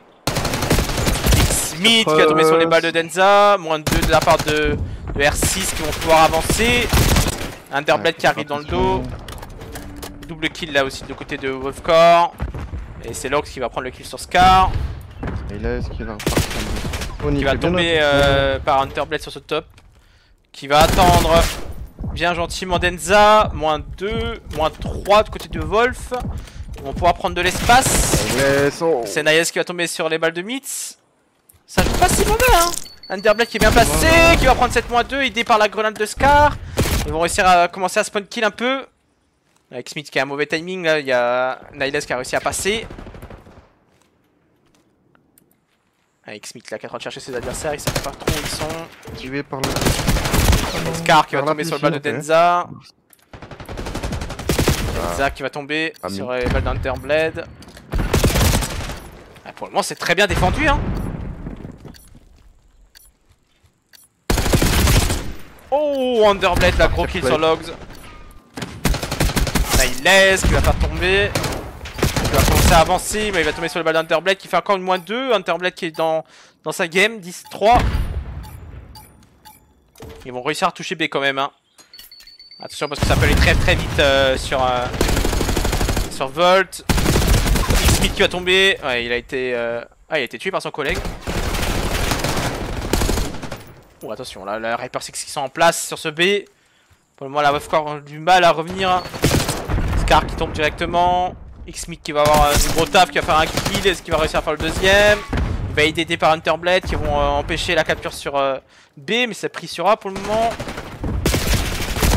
Smith qui va tomber sur les balles de Denza, -2 de la part de R6 qui vont pouvoir avancer. Underblade qui arrive dans le dos. Double kill là aussi de côté de Wolfcore. Et c'est Lox qui va prendre le kill sur Scar. Qui va tomber par Underblade sur ce top. Qui va attendre bien gentiment Denza. -2, -3 de côté de Wolf. Ils vont pouvoir prendre de l'espace. C'est Niles qui va tomber sur les balles de Mitz. Ça joue pas si mauvais hein. Underblade qui est bien placé, qui va prendre cette -2, aidé par la grenade de Scar. Ils vont réussir à commencer à spawn kill un peu. Avec Smith qui a un mauvais timing là, il y a Niles qui a réussi à passer. Avec Smith là qui est en train de chercher ses adversaires, ils savent pas trop où ils sont. Tué par le... Scar qui va tomber sur le bal de Denza. Denza qui va tomber sur les balles d'Underblade. Pour le moment c'est très bien défendu hein. Oh, Underblade, la gros kill sur Logs. Niles qui va faire tomber. il va commencer à avancer, mais il va tomber sur le bal d'Underblade qui fait encore une -2. Underblade qui est dans sa game, 10-3. Ils vont réussir à toucher B quand même. Hein. Attention parce que ça peut aller très très vite sur Volt. Smith qui va tomber. Ouais, il a été tué par son collègue. Oh, attention, là, la Hyper 6 qui sont en place sur ce B. Pour le moment, la Wolfcore a du mal à revenir. Scar qui tombe directement. Xmit qui va avoir un gros taf, qui va faire un kill. Est-ce qu'il va réussir à faire le deuxième? Il va être aidé par Hunterblade qui vont empêcher la capture sur B, mais c'est pris sur A pour le moment.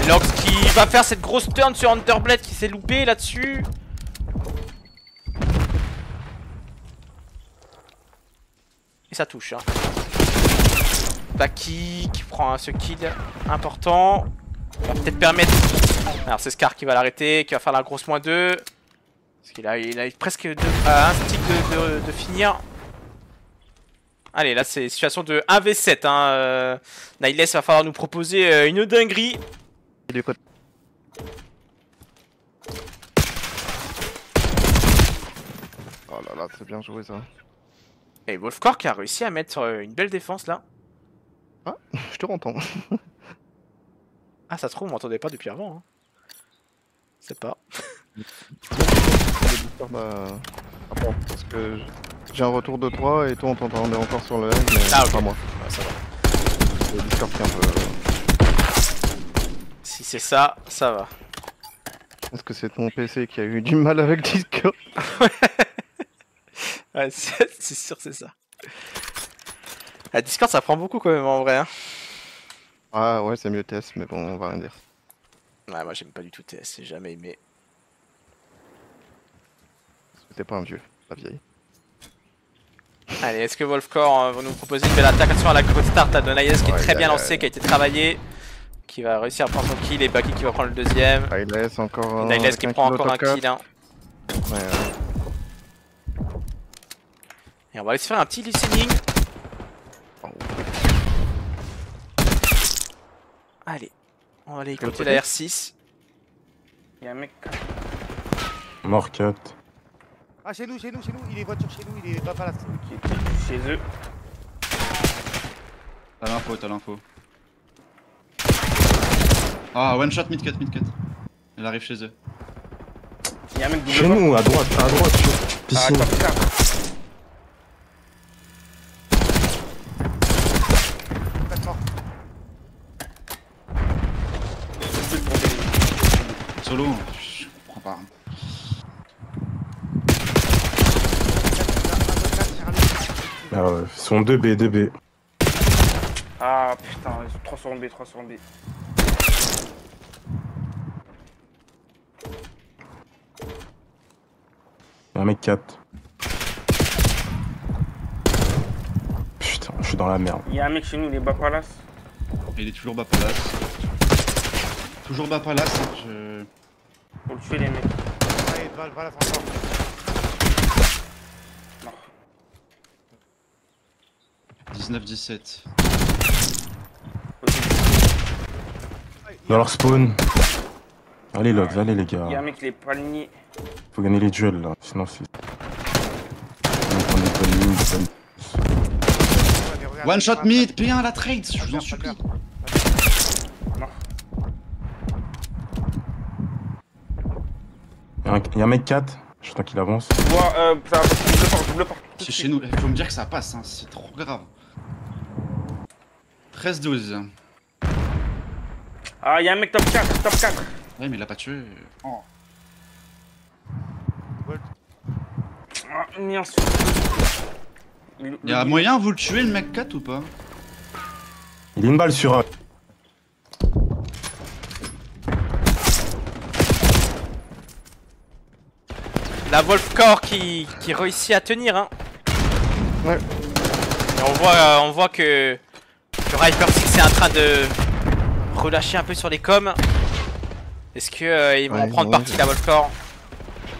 Lox qui va faire cette grosse turn sur Hunterblade qui s'est loupé là-dessus. Et ça touche. Hein. Taki qui prend ce kill important. Ça va peut-être permettre. Alors c'est Scar qui va l'arrêter, qui va faire la grosse -2. Parce qu'il a presque un stick de finir. Allez, là c'est situation de 1v7. Hein. Niles va falloir nous proposer une dinguerie. Oh là là, c'est bien joué ça. Et Wolfcore qui a réussi à mettre une belle défense là. Ah, je te entends. Ah, ça se trouve, on m'entendait pas depuis avant. Hein. C'est pas. Parce que j'ai un retour de 3 et toi on t'entendait encore sur le live, mais ah, okay. pas moi. Ouais, ça va. Le Discord qui est un peu. Si c'est ça, ça va. Est-ce que c'est ton PC qui a eu du mal avec Discord? Ouais, c'est sûr, c'est ça. La Discord, ça prend beaucoup quand même en vrai. Hein. Ah ouais, c'est mieux TS, mais bon, on va rien dire. Ouais, moi j'aime pas du tout TS, j'ai jamais aimé. T'es pas un vieux, pas vieille. Allez, est-ce que Wolfcore va nous proposer une belle attaque? Attention à la grosse start de Niles qui est très bien lancée, qui a été travaillée, qui va réussir à prendre son kill et Baki qui va prendre le deuxième. Niles encore un. Niles qui prend encore un kill. Hein. Ouais, Et on va aller se faire un petit listening. Oh. Allez, on va aller écouter la R6. Y'a un mec. Mort 4. Ah, chez nous, il est voiture chez nous, il est pas là. Qui est chez eux. T'as l'info. Ah, one shot mid-cut. Elle arrive chez eux. Y'a un mec double Chez mort. nous, à droite, sur Ah, piscine. top 4. Solo, je comprends pas. Ah ouais, ils sont 2B. Ah putain, 3 sur B. Y'a un mec 4. Putain, je suis dans la merde. Y'a un mec chez nous, il est bas palace. Il est toujours bas palace. Toujours bas palace, hein, je... Faut le tuer les mecs. Allez, voilà, encore. Mort. 19-17. Dans leur spawn. Allez Logs, allez les gars. Y'a un mec, il est pas aligné. Faut gagner les duels là, sinon c'est... One shot mid, P1 la trade, je vous en supplie. Mort. Y'a un mec 4, j'attends qu'il avance. Ça double porte. C'est chez nous, il faut me dire que ça passe, hein, c'est trop grave. 13-12. Ah, y'a un mec top 4. Ouais, mais il l'a pas tué. Oh. Ah, merde. Y'a moyen vous le tuer le mec 4 ou pas? Il est une balle sur A. La Wolfcore qui réussit à tenir. Hein. Ouais. Et on voit que Hyper 6 est en train de relâcher un peu sur les coms. Est-ce que ils vont en prendre partie la Wolfcore?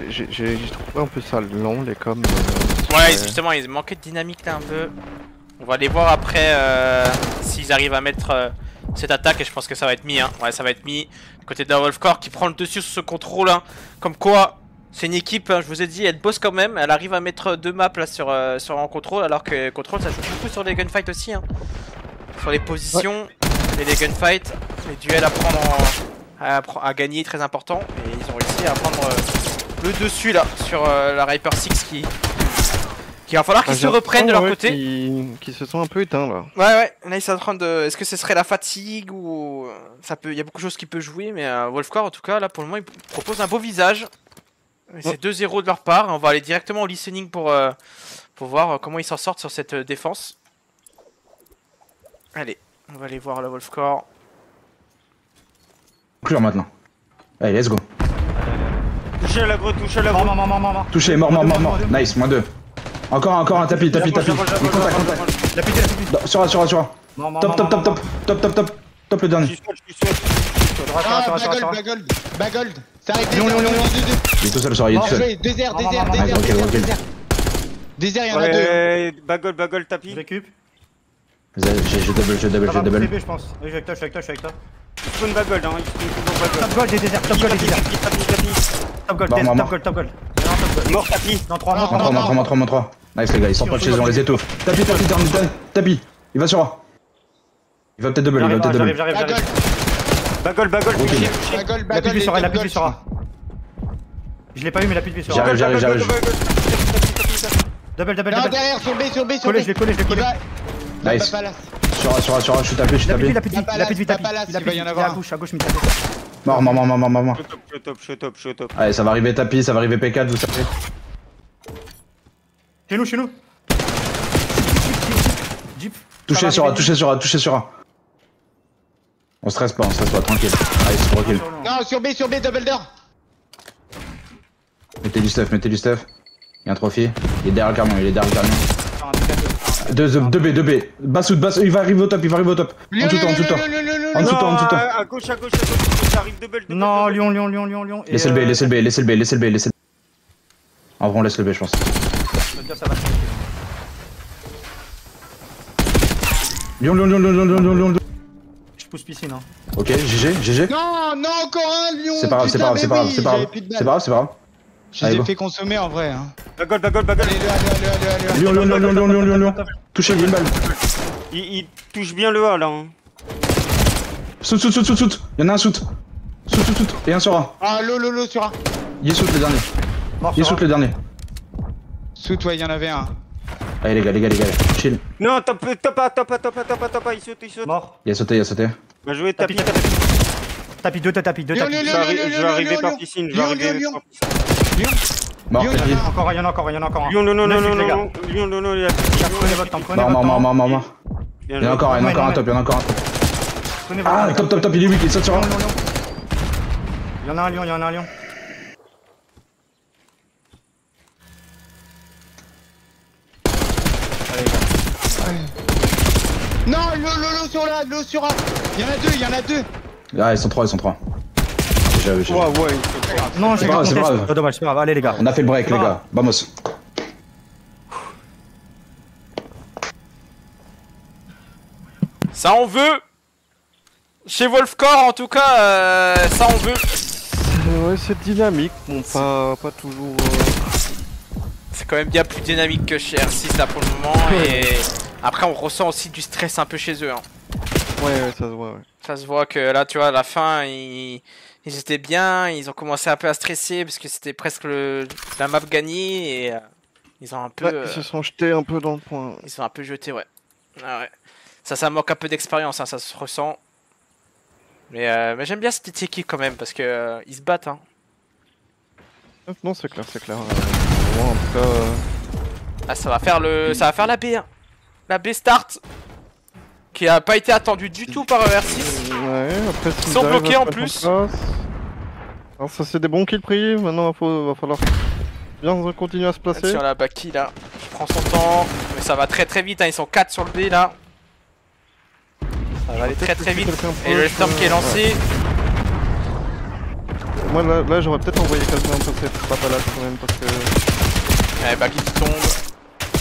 J'ai trouvé un peu ça long, les coms. Ouais, justement, ils manquaient de dynamique là un peu. On va aller voir après s'ils arrivent à mettre cette attaque et je pense que ça va être mis. Hein. Ouais, ça va être mis. Côté de la Wolfcore qui prend le dessus sur ce contrôle. Hein. Comme quoi, C'est une équipe, hein, je vous ai dit, elle bosse quand même. Elle arrive à mettre 2 maps là sur en contrôle, alors que contrôle ça joue beaucoup sur les gunfights aussi. Hein. Sur les positions et les gunfights, les duels à prendre à gagner très important. Et ils ont réussi à prendre le dessus là sur la Reaper 6 qui va falloir qu'ils se reprennent de leur côté. Qui se sont un peu éteints là. Ouais, là ils sont en train de. Est-ce que ce serait la fatigue ou ça peut. Il y a beaucoup de choses qui peuvent jouer, mais Wolfcore en tout cas là pour le moment il propose un beau visage. C'est 2-0 de leur part. On va aller directement au listening pour voir comment ils s'en sortent sur cette défense. Allez, on va aller voir le Wolfcore. Conclure maintenant. Allez, let's go. Touché à l'agro, touché à l'agro. Mort. Touché, mort. Nice, -2. Encore un tapis. Contact. Lapide. Sur A. Top. Top le dernier. Je suis seul. Bagold. Ça arrive Lion. Il est tout seul sur A, il est tout seul. Désert. Désert, il y en a 2. Ouais, bagole, tapis. Je récup. Je double. Je pense. Oui, je suis avec toi. Il spawn bagole, hein. Il spawn toujours bagole. Top gold des déserts. Top gold. Mort, tapis. Non, 3. Montre-moi 3. Nice les gars, ils sont pas de chez eux, on les étouffe. Tapis. Il va sur A. Il va peut-être double. J'arrive. Bagole, touché. Bagold. La pile sur A. Je l'ai pas eu, mais la pile sur A. J'arrive. Double. Non, derrière, sur B. Collé, je l'ai collé. Nice. Sur A, je suis tapé. La pile vite. Il va y en avoir. À gauche, mid tapé. Mort. Je suis au top. Allez, ça va arriver tapis, ça va arriver P4, vous savez. Chez nous. Jeep. Touché sur A. On stresse pas, tranquille. Allez, c'est tranquille. Non, sur B, double door. Mettez du stuff. Il y a un trophy. Il est derrière le camion. 2B. Basse, il va arriver au top. En tout temps. À gauche. Ça arrive double. Non, Lion. Laissez le B. En vrai, on laisse le B, je pense. Ça va. Lion. Je pousse piscine. Hein. Ok, GG. Non, encore un lion. C'est pas grave. J'avais Je les ai fait consommer en vrai. Hein. Bagole. Allez. Lion. Touché, il y a une balle. Il touche bien le A là. Hein. Soute. Il y en a un soute. Soute. Et un sur A. Ah, lolo sur A. Il est soute le dernier. Le dernier. Soute, ouais, il y en avait un. Allez les gars, chill. Non, top, il saute. Mort. Il a sauté. Va jouer tapis. Tapis 2. Je vais arriver par piscine. Mort, tapis. Il y en a encore. Lion, non, il a Prenez votre temps. Mort. Il y en a encore un top. Ah, top, il est 8, il saute sur A. Il y en a un lion. Non, l'eau sur A. Il y en a deux. Ah, ils sont 3. Non, c'est grave. Dommage, c'est pas grave. Allez les gars. On a fait le break les gars. Vamos. Ça on veut. Chez Wolfcore en tout cas, ça on veut. Ouais, c'est dynamique, bon, pas toujours. C'est quand même bien plus dynamique que chez R6 là pour le moment. Et après on ressent aussi du stress un peu chez eux. Hein. Ouais, ça se voit. Ouais. Ça se voit que là tu vois à la fin ils étaient bien, ils ont commencé un peu à stresser parce que c'était presque la map gagnée et ils ont un peu. Ouais, ils se sont jetés un peu dans le point. Ils sont un peu jetés, ouais. Ah ouais. Ça manque un peu d'expérience, hein, ça se ressent. Mais j'aime bien cette petite équipe quand même parce que ils se battent. Hein. Non, c'est clair. Moi, en tout cas. Ah, ça va faire la B. Hein. La B start. Qui a pas été attendue du tout par R6. Ouais, après ils sont bloqués en plus. Alors ça c'est des bons kills pris, maintenant va falloir bien continuer à se placer. Sur la Baki là, je prends son temps, mais ça va très vite, hein. Ils sont 4 sur le B là. Ça va aller très vite, et le storm qui est lancé. Moi là j'aurais peut-être envoyé quelqu'un passer pas là quand même parce que... Ouais, Baki qui tombe.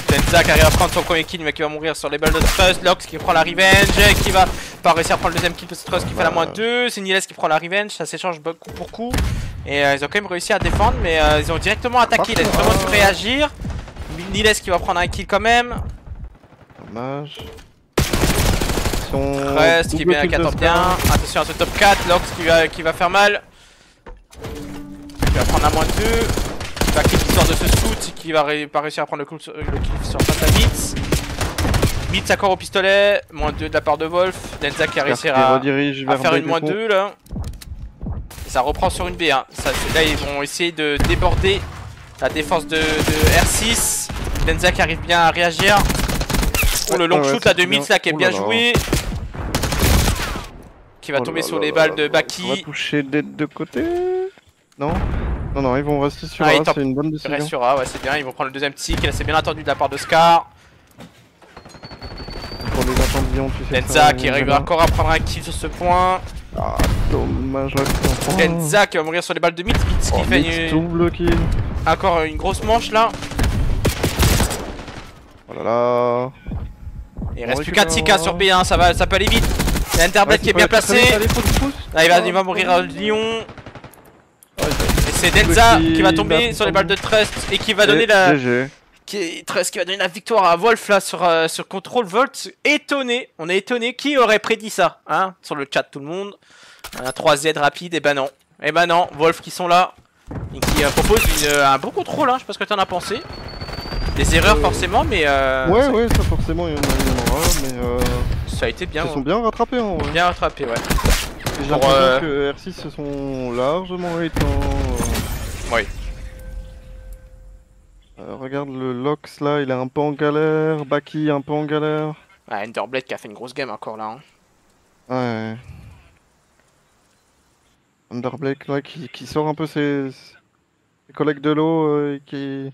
Tenza qui arrive à prendre son premier kill mais qui va mourir sur les balles de Trust. Lox qui prend la revenge, qui va pas réussi à prendre le deuxième kill, c'est Trust qui fait la -2, c'est Niles qui prend la revenge, ça s'échange coup pour coup. Et ils ont quand même réussi à défendre, mais ils ont directement attaqué, il a vraiment pu réagir. Niles qui va prendre un kill quand même. Dommage. Rest qui est bien, qui attend bien. Attention à ce top 4, Lox qui va faire mal. Qui va prendre un -2. Baki qui sort de ce shoot, qui va pas réussir à prendre le kill sur face à Mitz. Mitz encore au pistolet, -2 de la part de Wolf. Denza qui a réussi à faire une -2 là. Et ça reprend sur une B. Hein. Là ils vont essayer de déborder la défense de R6. Denza qui arrive bien à réagir. Oh le long shoot là de Mitz là qui est bien joué. Qui va tomber sur les balles de Baki. On va toucher des deux côtés. Non. Non, ils vont rester sur A, c'est une bonne décision. Ils restent sur A, ouais c'est bien, ils vont prendre le deuxième tic, là c'est bien attendu de la part de Scar. Pour les attendillons, tu sais. Denza qui arrive encore à prendre un kill sur ce point. Ah, dommage. Denza qui va mourir sur les balles de Mitz. Mitz qui fait double kill. Encore une grosse manche là. Oh là là. Il reste plus qu'un tic sur B1, ça peut aller vite. Il y a Interblade qui est bien placé. Là il va mourir à Lyon. Et c'est Denza qui va tomber sur les balles de Trust et qui va donner la... Trust qui va donner la victoire à Wolf là sur Control. Volt étonné, on est étonné. Qui aurait prédit ça hein, sur le chat tout le monde. Un 3Z rapide, et bah non. Et bah non, Wolf qui sont là. Et qui propose un bon contrôle, hein, je sais pas ce que t'en as pensé. Des erreurs forcément, mais ouais, ça forcément il y en aura, mais ça a été bien. Ils sont bien rattrapés en vrai. Bien rattrapés, ouais. J'ai l'impression que R6 se sont largement éteints. Oui. Regarde le Lox là, il est un peu en galère. Baki un peu en galère. Ah, Enderblade qui a fait une grosse game encore là. Hein. Ouais. Enderblade là, qui sort un peu ses collègues de l'eau et qui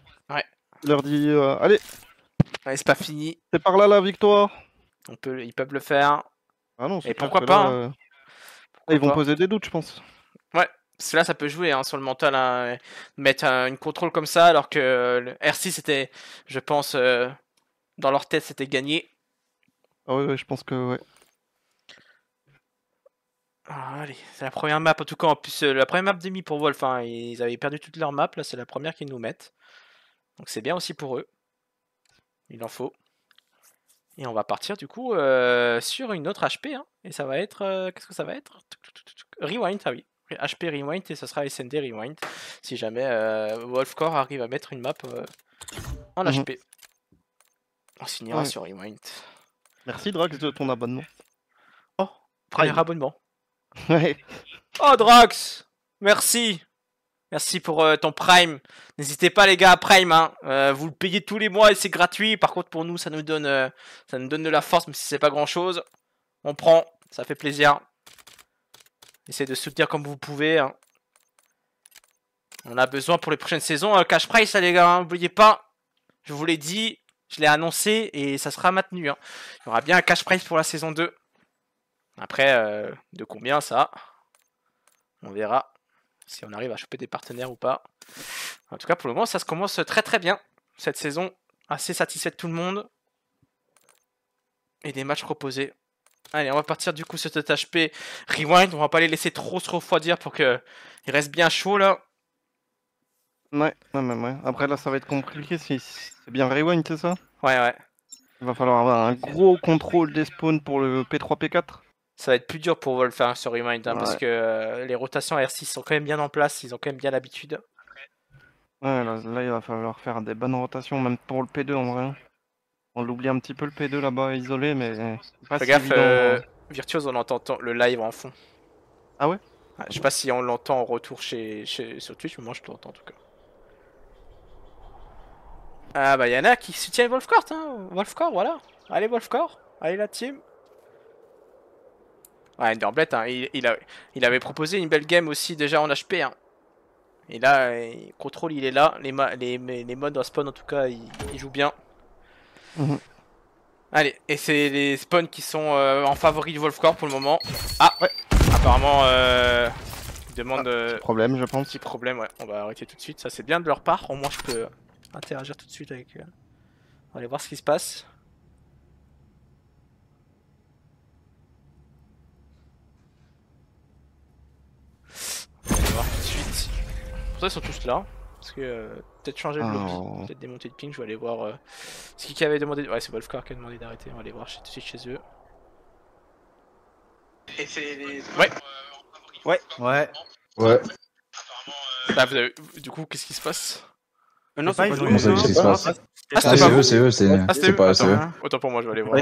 leur dit allez. Ouais, c'est pas fini. C'est par là la victoire. Ils peuvent le faire. Ah non, et pourquoi pas là, ils vont poser des doutes, je pense. Ouais, parce que là ça peut jouer hein, sur le mental, hein, mettre une contrôle comme ça alors que le R6 était, je pense, dans leur tête c'était gagné. Ah ouais, je pense que ouais. Ah, allez, c'est la première map en tout cas, en plus la première map demi pour Wolf, hein, ils avaient perdu toutes leurs maps, là c'est la première qu'ils nous mettent. Donc c'est bien aussi pour eux. Il en faut. Et on va partir du coup sur une autre HP. Hein. Et ça va être... qu'est-ce que ça va être? Rewind, ah oui. HP Rewind et ça sera SND Rewind. Si jamais Wolfcore arrive à mettre une map en HP. On signera sur Rewind. Merci Drax de ton abonnement. Oh, premier abonnement. Ouais. Oh Drax, merci. Merci pour ton Prime. N'hésitez pas les gars à Prime, hein. Vous le payez tous les mois et c'est gratuit. Par contre pour nous ça nous donne de la force, même si c'est pas grand chose. On prend, ça fait plaisir. Essayez de soutenir comme vous pouvez. Hein. On a besoin pour les prochaines saisons. Cash price les gars, n'oubliez pas. Je vous l'ai dit, je l'ai annoncé et ça sera maintenu. Hein. Il y aura bien un cash price pour la saison 2. Après, de combien ça? On verra. Si on arrive à choper des partenaires ou pas. En tout cas, pour le moment, ça se commence très très bien. Cette saison, assez satisfait de tout le monde. Et des matchs proposés. Allez, on va partir du coup sur cet HP Rewind. On va pas les laisser trop se refroidir pour qu'ils restent bien chauds là. Ouais. Après là, ça va être compliqué. C'est bien Rewind, c'est ça? Ouais. Il va falloir avoir un gros contrôle des spawns pour le P3, P4. Ça va être plus dur pour Wolf hein, sur Rewind, hein, parce que les rotations R6 sont quand même bien en place, ils ont quand même bien l'habitude. Ouais, là, il va falloir faire des bonnes rotations, même pour le P2 en vrai. On l'oublie un petit peu le P2 là-bas isolé, mais pas fais si gaffe, évident. Virtuose, on entend le live en fond. Ah ouais? Je sais pas si on l'entend en retour sur Twitch, mais moi je l'entends en tout cas. Ah bah y'en a qui soutiennent Wolfcore, hein. Wolfcore, voilà. Allez Wolfcore, allez la team. Ouais, Enderblade, hein, il avait proposé une belle game aussi déjà en HP. Hein. Et là, contrôle il est là. Les modes en spawn en tout cas, il joue bien. Allez, et c'est les spawns qui sont en favori du Wolfcore pour le moment. Ah ouais, apparemment, ils demandent... petit problème, je pense. Petit problème, ouais. On va arrêter tout de suite. Ça c'est bien de leur part. Au moins je peux interagir tout de suite avec eux. On va aller voir ce qui se passe. Pourtant ils sont tous là. Parce que peut-être changer le lobby, peut-être démonter le ping, je vais aller voir. C'est qui avait demandé. Ouais, c'est Wolfcar qui a demandé d'arrêter, on va aller voir tout de suite chez eux. Et c'est les... Ouais. Ouais. Ouais. Bah, du coup, qu'est-ce qui se passe? Non, pas c'est pas joué, Comment ça, nous, qu'est-ce qui se non. passe? Ah, Ah, c'était c'est pas eux, vous. c'est eux, Ah, c'est pas c'est eux. Autant pour moi, je vais aller voir.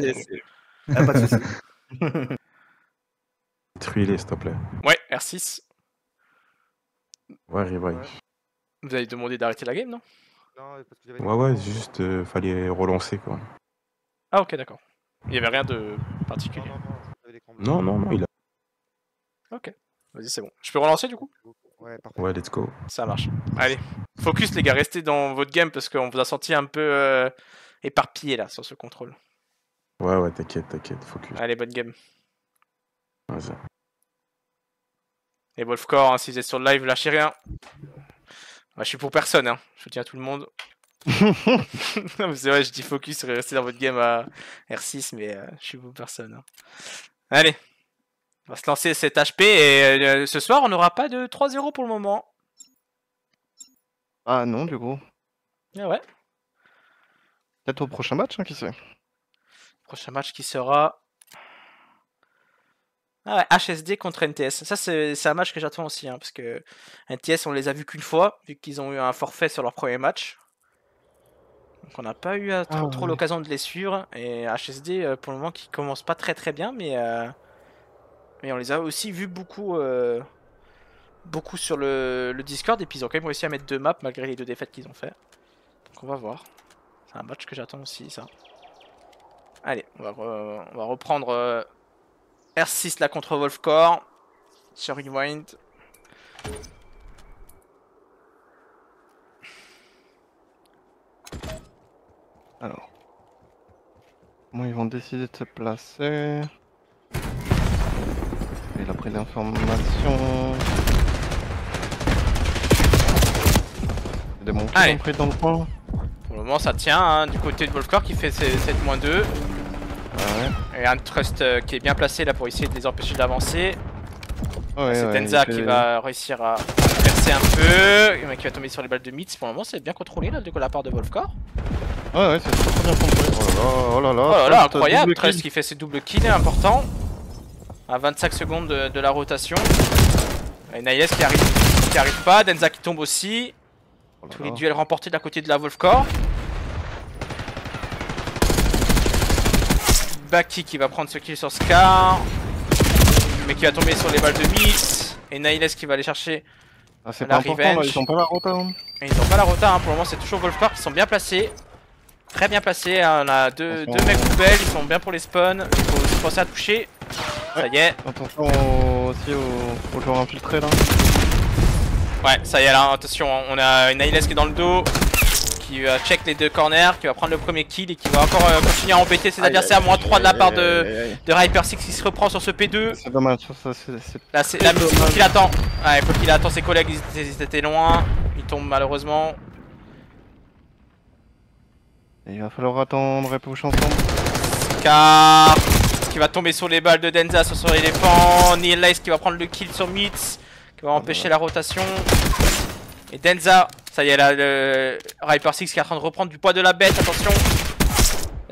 Ah, pas de soucis. Détruis-les, s'il te plaît. Ouais, R6. Ouais, revive. Vous avez demandé d'arrêter la game, non? Non, parce que j'avais... Ouais, juste fallait relancer quoi. Ah, ok, d'accord. Il y avait rien de particulier. j'avais l'écran bleu. Non, il a. Ok, vas-y, c'est bon. Je peux relancer du coup? Ouais, parfait. Ouais, let's go. Ça marche. Allez, focus les gars, restez dans votre game parce qu'on vous a senti un peu éparpillé là sur ce contrôle. Ouais, t'inquiète, focus. Allez, bonne game. Vas-y. Et Wolfcore, hein, si vous êtes sur le live, lâchez rien. Moi, je suis pour personne, hein. Je soutiens tout le monde. C'est vrai, je dis focus, restez dans votre game à R6, mais je suis pour personne. Hein. Allez, on va se lancer cet HP et ce soir, on n'aura pas de 3-0 pour le moment. Ah non, du coup. Ah ouais. Peut-être au prochain match, hein, qui sait. Prochain match qui sera... Ah ouais, HSD contre NTS. Ça, c'est un match que j'attends aussi, hein, parce que NTS, on les a vus qu'une fois, vu qu'ils ont eu un forfait sur leur premier match. Donc on n'a pas eu trop l'occasion de les suivre. Et HSD, pour le moment, qui commence pas très bien, mais on les a aussi vus beaucoup sur le Discord, et puis ils ont quand même réussi à mettre 2 maps malgré les 2 défaites qu'ils ont fait. Donc on va voir. C'est un match que j'attends aussi, ça. Allez, on va reprendre R6 là contre Wolfcore sur Rewind. Alors. Comment ils vont décider de se placer? Il a pris l'information. Des bons Allez. qui sont pris dans le coin. Pour le moment ça tient hein, du côté de Wolfcore qui fait 7-2. Ouais. Et un trust qui est bien placé là pour essayer de les empêcher d'avancer. Ouais, C'est ouais, Denza il qui fait- va réussir à percer un peu. Mais qui va tomber sur les balles de Mitz. Pour le moment c'est bien contrôlé là de la part de Wolfcore. Ouais, c'est très bien contrôlé. Oh là là, Oh là là, Trust, incroyable, double Trust kill. qui fait ses doubles kills important. À 25 secondes de la rotation. Et Naïles qui arrive pas, Denza qui tombe aussi. Oh là Tous les là. duels remportés de la côté de la Wolfcore. Baki qui va prendre ce kill sur Scar. Mais qui va tomber sur les balles de Mitz. Et Naïles qui va aller chercher. Ah, c'est la pas important là, revenge. ils ont pas la rota. Hein. Et ils n'ont pas la rota, hein. Pour le moment c'est toujours Wolfcore qui sont bien placés. Très bien placés, hein. On a deux mecs poubelles, ils sont bien pour les spawns. Il faut aussi penser à toucher. Ça y est. Attention aussi aux joueurs infiltrés là. Ouais, ça y est là, attention, on a une Naïles qui est dans le dos. Qui va check les 2 corners, qui va prendre le premier kill et qui va encore continuer à embêter ses adversaires. À moins 3 de la part de Hyper6 qui se reprend sur ce P2. C'est dommage, ça c'est... Là, c'est la musique qu'il attend. Ouais, il faut qu'il attend ses collègues, ils étaient loin. Ils tombent malheureusement. Et il va falloir attendre et push ensemble. Car qui va tomber sur les balles de Denza sur son éléphant. Nihilis qui va prendre le kill sur Mitz, qui va empêcher la rotation. Et Denza, ça y est là, le Hyper6 qui est en train de reprendre du poids de la bête, attention.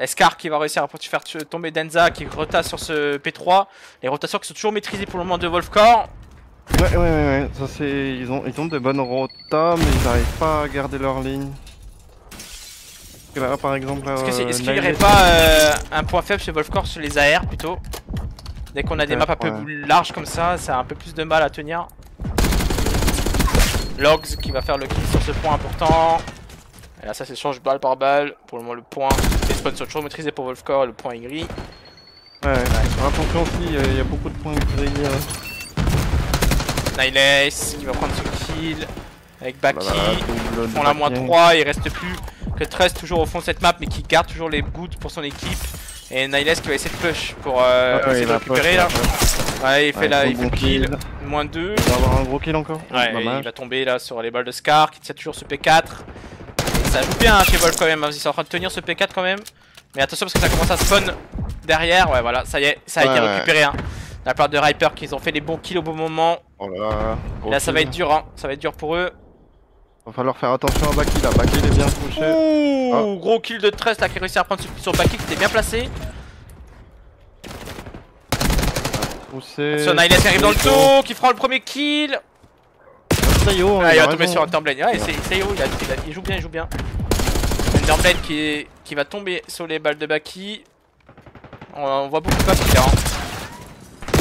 Scar qui va réussir à faire tomber Denza, qui retasse sur ce P3. Les rotations qui sont toujours maîtrisées pour le moment de Wolfcore. Ouais, ça c'est... Ils ont de bonnes rotas, mais ils n'arrivent pas à garder leur ligne. Parce que là par exemple... Est-ce qu'il n'y aurait pas un point faible chez Wolfcore sur les AR plutôt? Dès qu'on a des maps un peu plus larges comme ça a un peu plus de mal à tenir. Logs qui va faire le kill sur ce point important. Et là ça s'échange balle par balle. Pour le moment le point, les spawns sont toujours maîtrisés pour Wolfcore, le point est gris. Ouais, attention aussi, il y a beaucoup de points gris. Nihilis qui va prendre ce kill avec Baki. Voilà, Ils font la moins 3, il reste plus que Trust toujours au fond de cette map mais qui garde toujours les goods pour son équipe. Et Nihilis qui va essayer de push pour essayer de récupérer là. Ouais, il fait il fait le kill. Moins 2. Il va avoir un gros kill encore. Ouais, et il va tomber là sur les balles de Scar qui tient toujours ce P4. Et ça joue bien hein, chez Wolf quand même, hein, ils sont en train de tenir ce P4 quand même. Mais attention parce que ça commence à spawn derrière. Ouais, voilà, ça y est, ça a été récupéré. Hein. La part de Hyper qui ont fait les bons kills au bon moment. Oh là là. Et là, ça va être dur, hein. Ça va être dur pour eux. Va falloir faire attention à Baki là. Baki il est bien touché. Ouh, gros kill de Trust là qui a réussi à prendre sur Baki qui était bien placé. Poussé. Son Niles qui arrive dans le dos, qui prend le premier kill. Sayo, Ah, il va tomber sur Underblade. Ouais, c'est Sayo, il joue bien, il joue bien. Underblade qui va tomber sur les balles de Baki. On voit beaucoup de Baki là.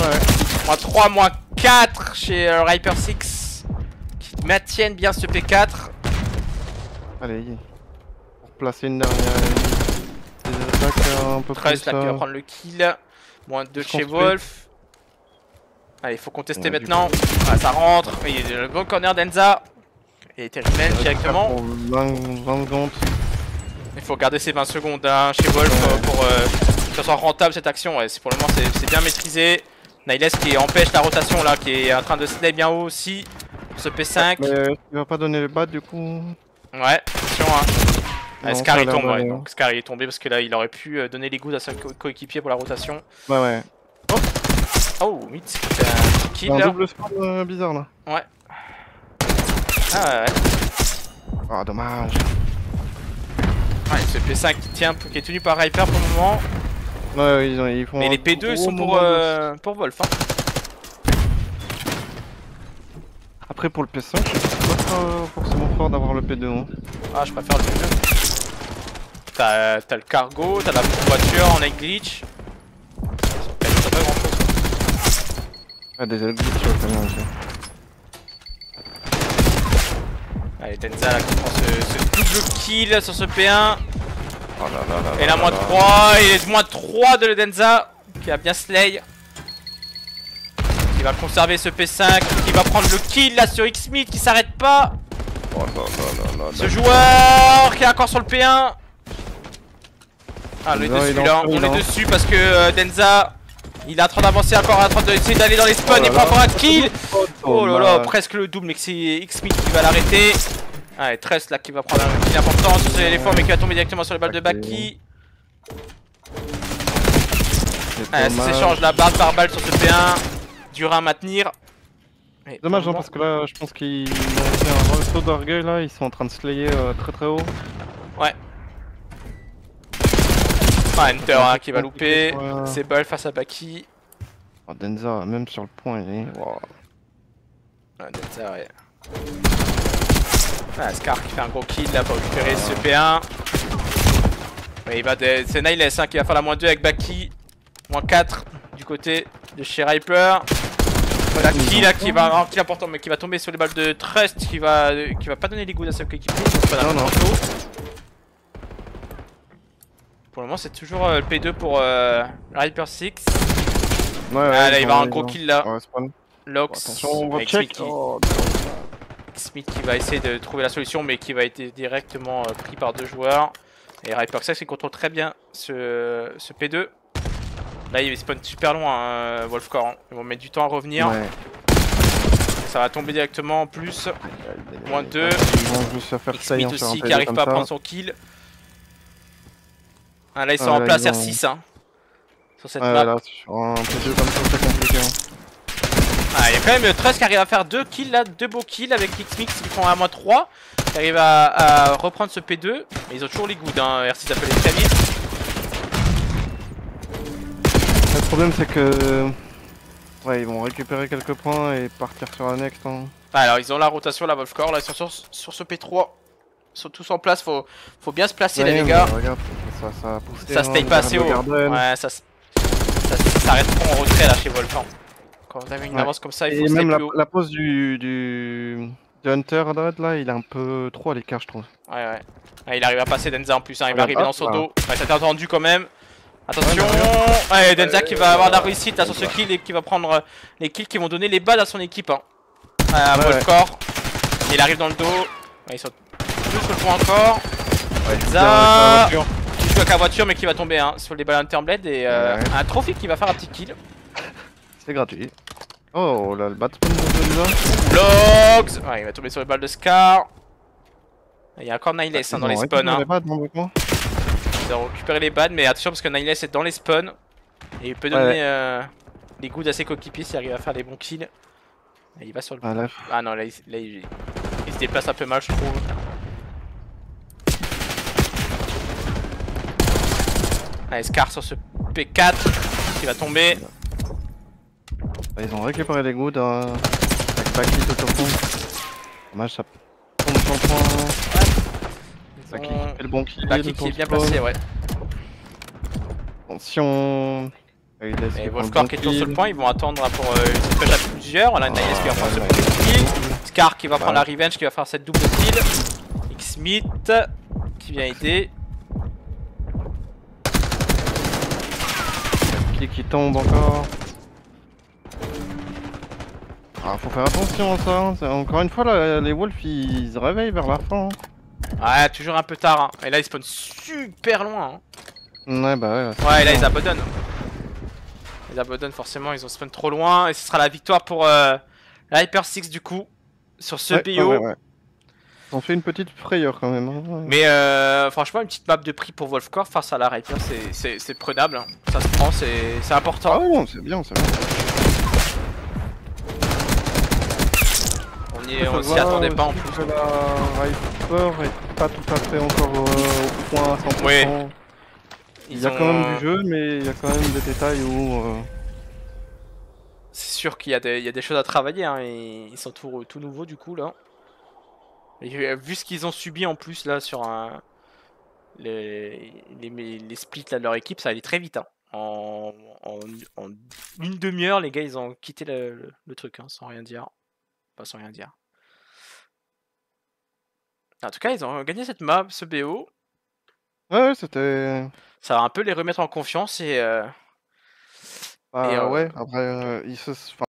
Ouais. Moins 3, moins 4 chez Riper 6. Qui maintiennent bien ce P4. Allez, pour placer une dernière. Des attaques un peu Trust plus. là qui va prendre le kill. Moins 2 chez Wolf. Allez, il faut contester maintenant. Ah, ça rentre. Il y a le bon corner d'Enza. Il était même directement. Pour 20 secondes. Il faut garder ces 20 secondes hein, chez Wolf pour que ça soit rentable cette action. Ouais, pour le moment, c'est bien maîtrisé. Niles qui empêche la rotation là, qui est en train de slay bien haut aussi. Pour ce P5. Mais il va pas donner le bad du coup. Ouais, attention hein. Scar il tombe, ouais. ouais. Donc Scar il est tombé parce que là il aurait pu donner les goûts à son coéquipier pour la rotation. Ouais, ouais. Oh, Mitz qui fait un kill. Un là. double spawn bizarre là. Ouais. Ah ouais. Ah, dommage. Ouais, ce P5 qui tient, qui est tenu par Riper pour le moment. Ouais, ils font. Mais un les P2 gros ils sont moment pour Wolf. Hein. Après pour le P5, je suis pas forcément fort d'avoir le P2. Hein. Ah, je préfère le P2. T'as le cargo, t'as la voiture en egg glitch. T'as pas grand chose. Ah, des glitch quand même. Ok. Allez, Tenza là qui prend ce double kill sur ce P1. Oh là là là. Et là, moins 3, et moins 3 de Denza qui a bien slay. Qui va conserver ce P5, qui va prendre le kill là sur X-Smith qui s'arrête pas. Oh là là là là. Ce joueur qui est encore sur le P1. Ah, on est dessus là, on est dessus parce que Denza il est en train d'avancer encore, en train d'essayer d'aller dans les spawns et pas encore un kill. Oh là là, presque le double, mais c'est X-Smith qui va l'arrêter. Ah, et Trust là qui va prendre un kill important sur l'éléphant, mais qui va tomber directement sur les balles de Baki. Ah, ça s'échange la barre par balle sur ce P1. Dur à maintenir. Et dommage hein, parce que là je pense qu'ils ont fait un saut d'orgueil là, ils sont en train de slayer très très haut. Ouais. Ah, Hunter hein, qui va louper. C'est ball face à Baki. Oh, Denza, même sur le point, il est. Wow. Ah, Denza, ouais. Ah, Scar qui fait un gros kill là pour récupérer ce P1. Ouais, c'est Niles hein, qui va faire la moins 2 avec Baki. Moins 4 du côté de chez Riper. Voilà qui là qui va kill important mais qui va tomber sur les balles de Trust qui va pas donner les goûts à sa coéquipier. Non. Pour le moment c'est toujours le P2 pour Riper 6. Ouais, ah là il va avoir un gros kill là. Ouais, Lox. Attention, on va check. Smith qui va essayer de trouver la solution mais qui va être directement pris par deux joueurs. Et Riper 6 il contrôle très bien ce P2. Là il spawn super loin hein, Wolfcore, hein. Ils vont mettre du temps à revenir. Ouais. Ça va tomber directement en plus. Moins 2. Ils vont juste se faire X-Smith aussi qui arrive pas à prendre son kill. Ah, là ils sont en place R6 hein. Sur cette map. Là, sur un P2 comme ça c'est compliqué. Hein. Ah, il y a quand même Trust qui arrive à faire 2 kills là, 2 beaux kills avec X-Mix qui font à moins 3. Qui arrive à reprendre ce P2. Mais ils ont toujours les goods hein, R6 appelé très vite. Le problème c'est que... Ouais, ils vont récupérer quelques points et partir sur la next. Hein. Ah, alors ils ont la rotation, la Wolfcore, là ils sont sur ce P3. Ils sont tous en place, faut bien se placer là les gars. Regarde, ça a poussé. Ça stay pas assez haut. Ouais, ça s'arrêteront en retrait là chez Wolf. Hein. Quand vous avez une avance comme ça, il faut et stay même plus haut. la pose du Hunter à droite là, il est un peu trop à l'écart je trouve. Ouais. Ah, il arrive à passer Denza en plus, hein. Il va arriver dans son dos. Ouais, ça t'a entendu quand même. Attention, ouais, Denza qui va avoir la réussite là, sur ce kill et qui va prendre les kills qui vont donner les balles à son équipe. Hein. Wolfcore, il arrive dans le dos. Ouais, ils sont tous sur le point encore. Denza qui joue avec la voiture mais qui va tomber hein, sur les balles Hunterblade et un trophy qui va faire un petit kill. C'est gratuit. Oh là, le batsman de Denza. Logs. Ouais, il va tomber sur les balles de Scar. Il y a encore Niles hein, dans les spawns. Hein. Ils ont récupéré les bads, mais attention parce que Niles est dans les spawns. Et il peut donner les goods à ses coéquipiers s'il arrive à faire les bons kills. Et il va sur le. Ah non, là il se déplace un peu mal, je trouve. Allez, Scar sur ce P4 qui va tomber. Ils ont récupéré les goods avec Baki tout au fond. Dommage, ça tombe sur le point. Baki qui fait le bon kill. Baki qui est bien placé, ouais. Attention. Et Wolfcore qui est toujours sur le point, ils vont attendre pour une push à plusieurs. Là, Naïs qui va prendre ce double kill. Scar qui va prendre la revenge, qui va faire cette double kill. X-Smith qui vient aider. Qui tombe encore. Ah, faut faire attention à ça. Encore une fois, là, les Wolves ils se réveillent vers la fin. Ouais, toujours un peu tard. Hein. Et là, ils spawnent super loin. Hein. Ouais, bah ouais. Ouais, et là, ils abandonnent. Ils abandonnent forcément, ils ont spawn trop loin. Et ce sera la victoire pour la Hyper 6 du coup. Sur ce BO. Ouais. On fait une petite frayeur quand même. Hein. Mais franchement, une petite map de prix pour Wolfcore face à la Rapier, c'est prenable. Hein. Ça se prend, c'est important. Ah ouais, c'est bien, c'est bien. On s'y attendait pas en plus. Que la Hyper est pas tout à fait encore au point à 100%. Oui. Il y a quand même du jeu, mais il y a quand même des détails où... C'est sûr qu'il y a des choses à travailler, hein, et ils sont tout nouveaux du coup là. Et vu ce qu'ils ont subi en plus là sur les splits là, de leur équipe, ça allait très vite. Hein. En une demi-heure, les gars ils ont quitté le truc, hein, sans rien dire. Pas sans rien dire. En tout cas, ils ont gagné cette map, ce BO. Ouais, c'était... Ça va un peu les remettre en confiance et... ouais, après, ils se...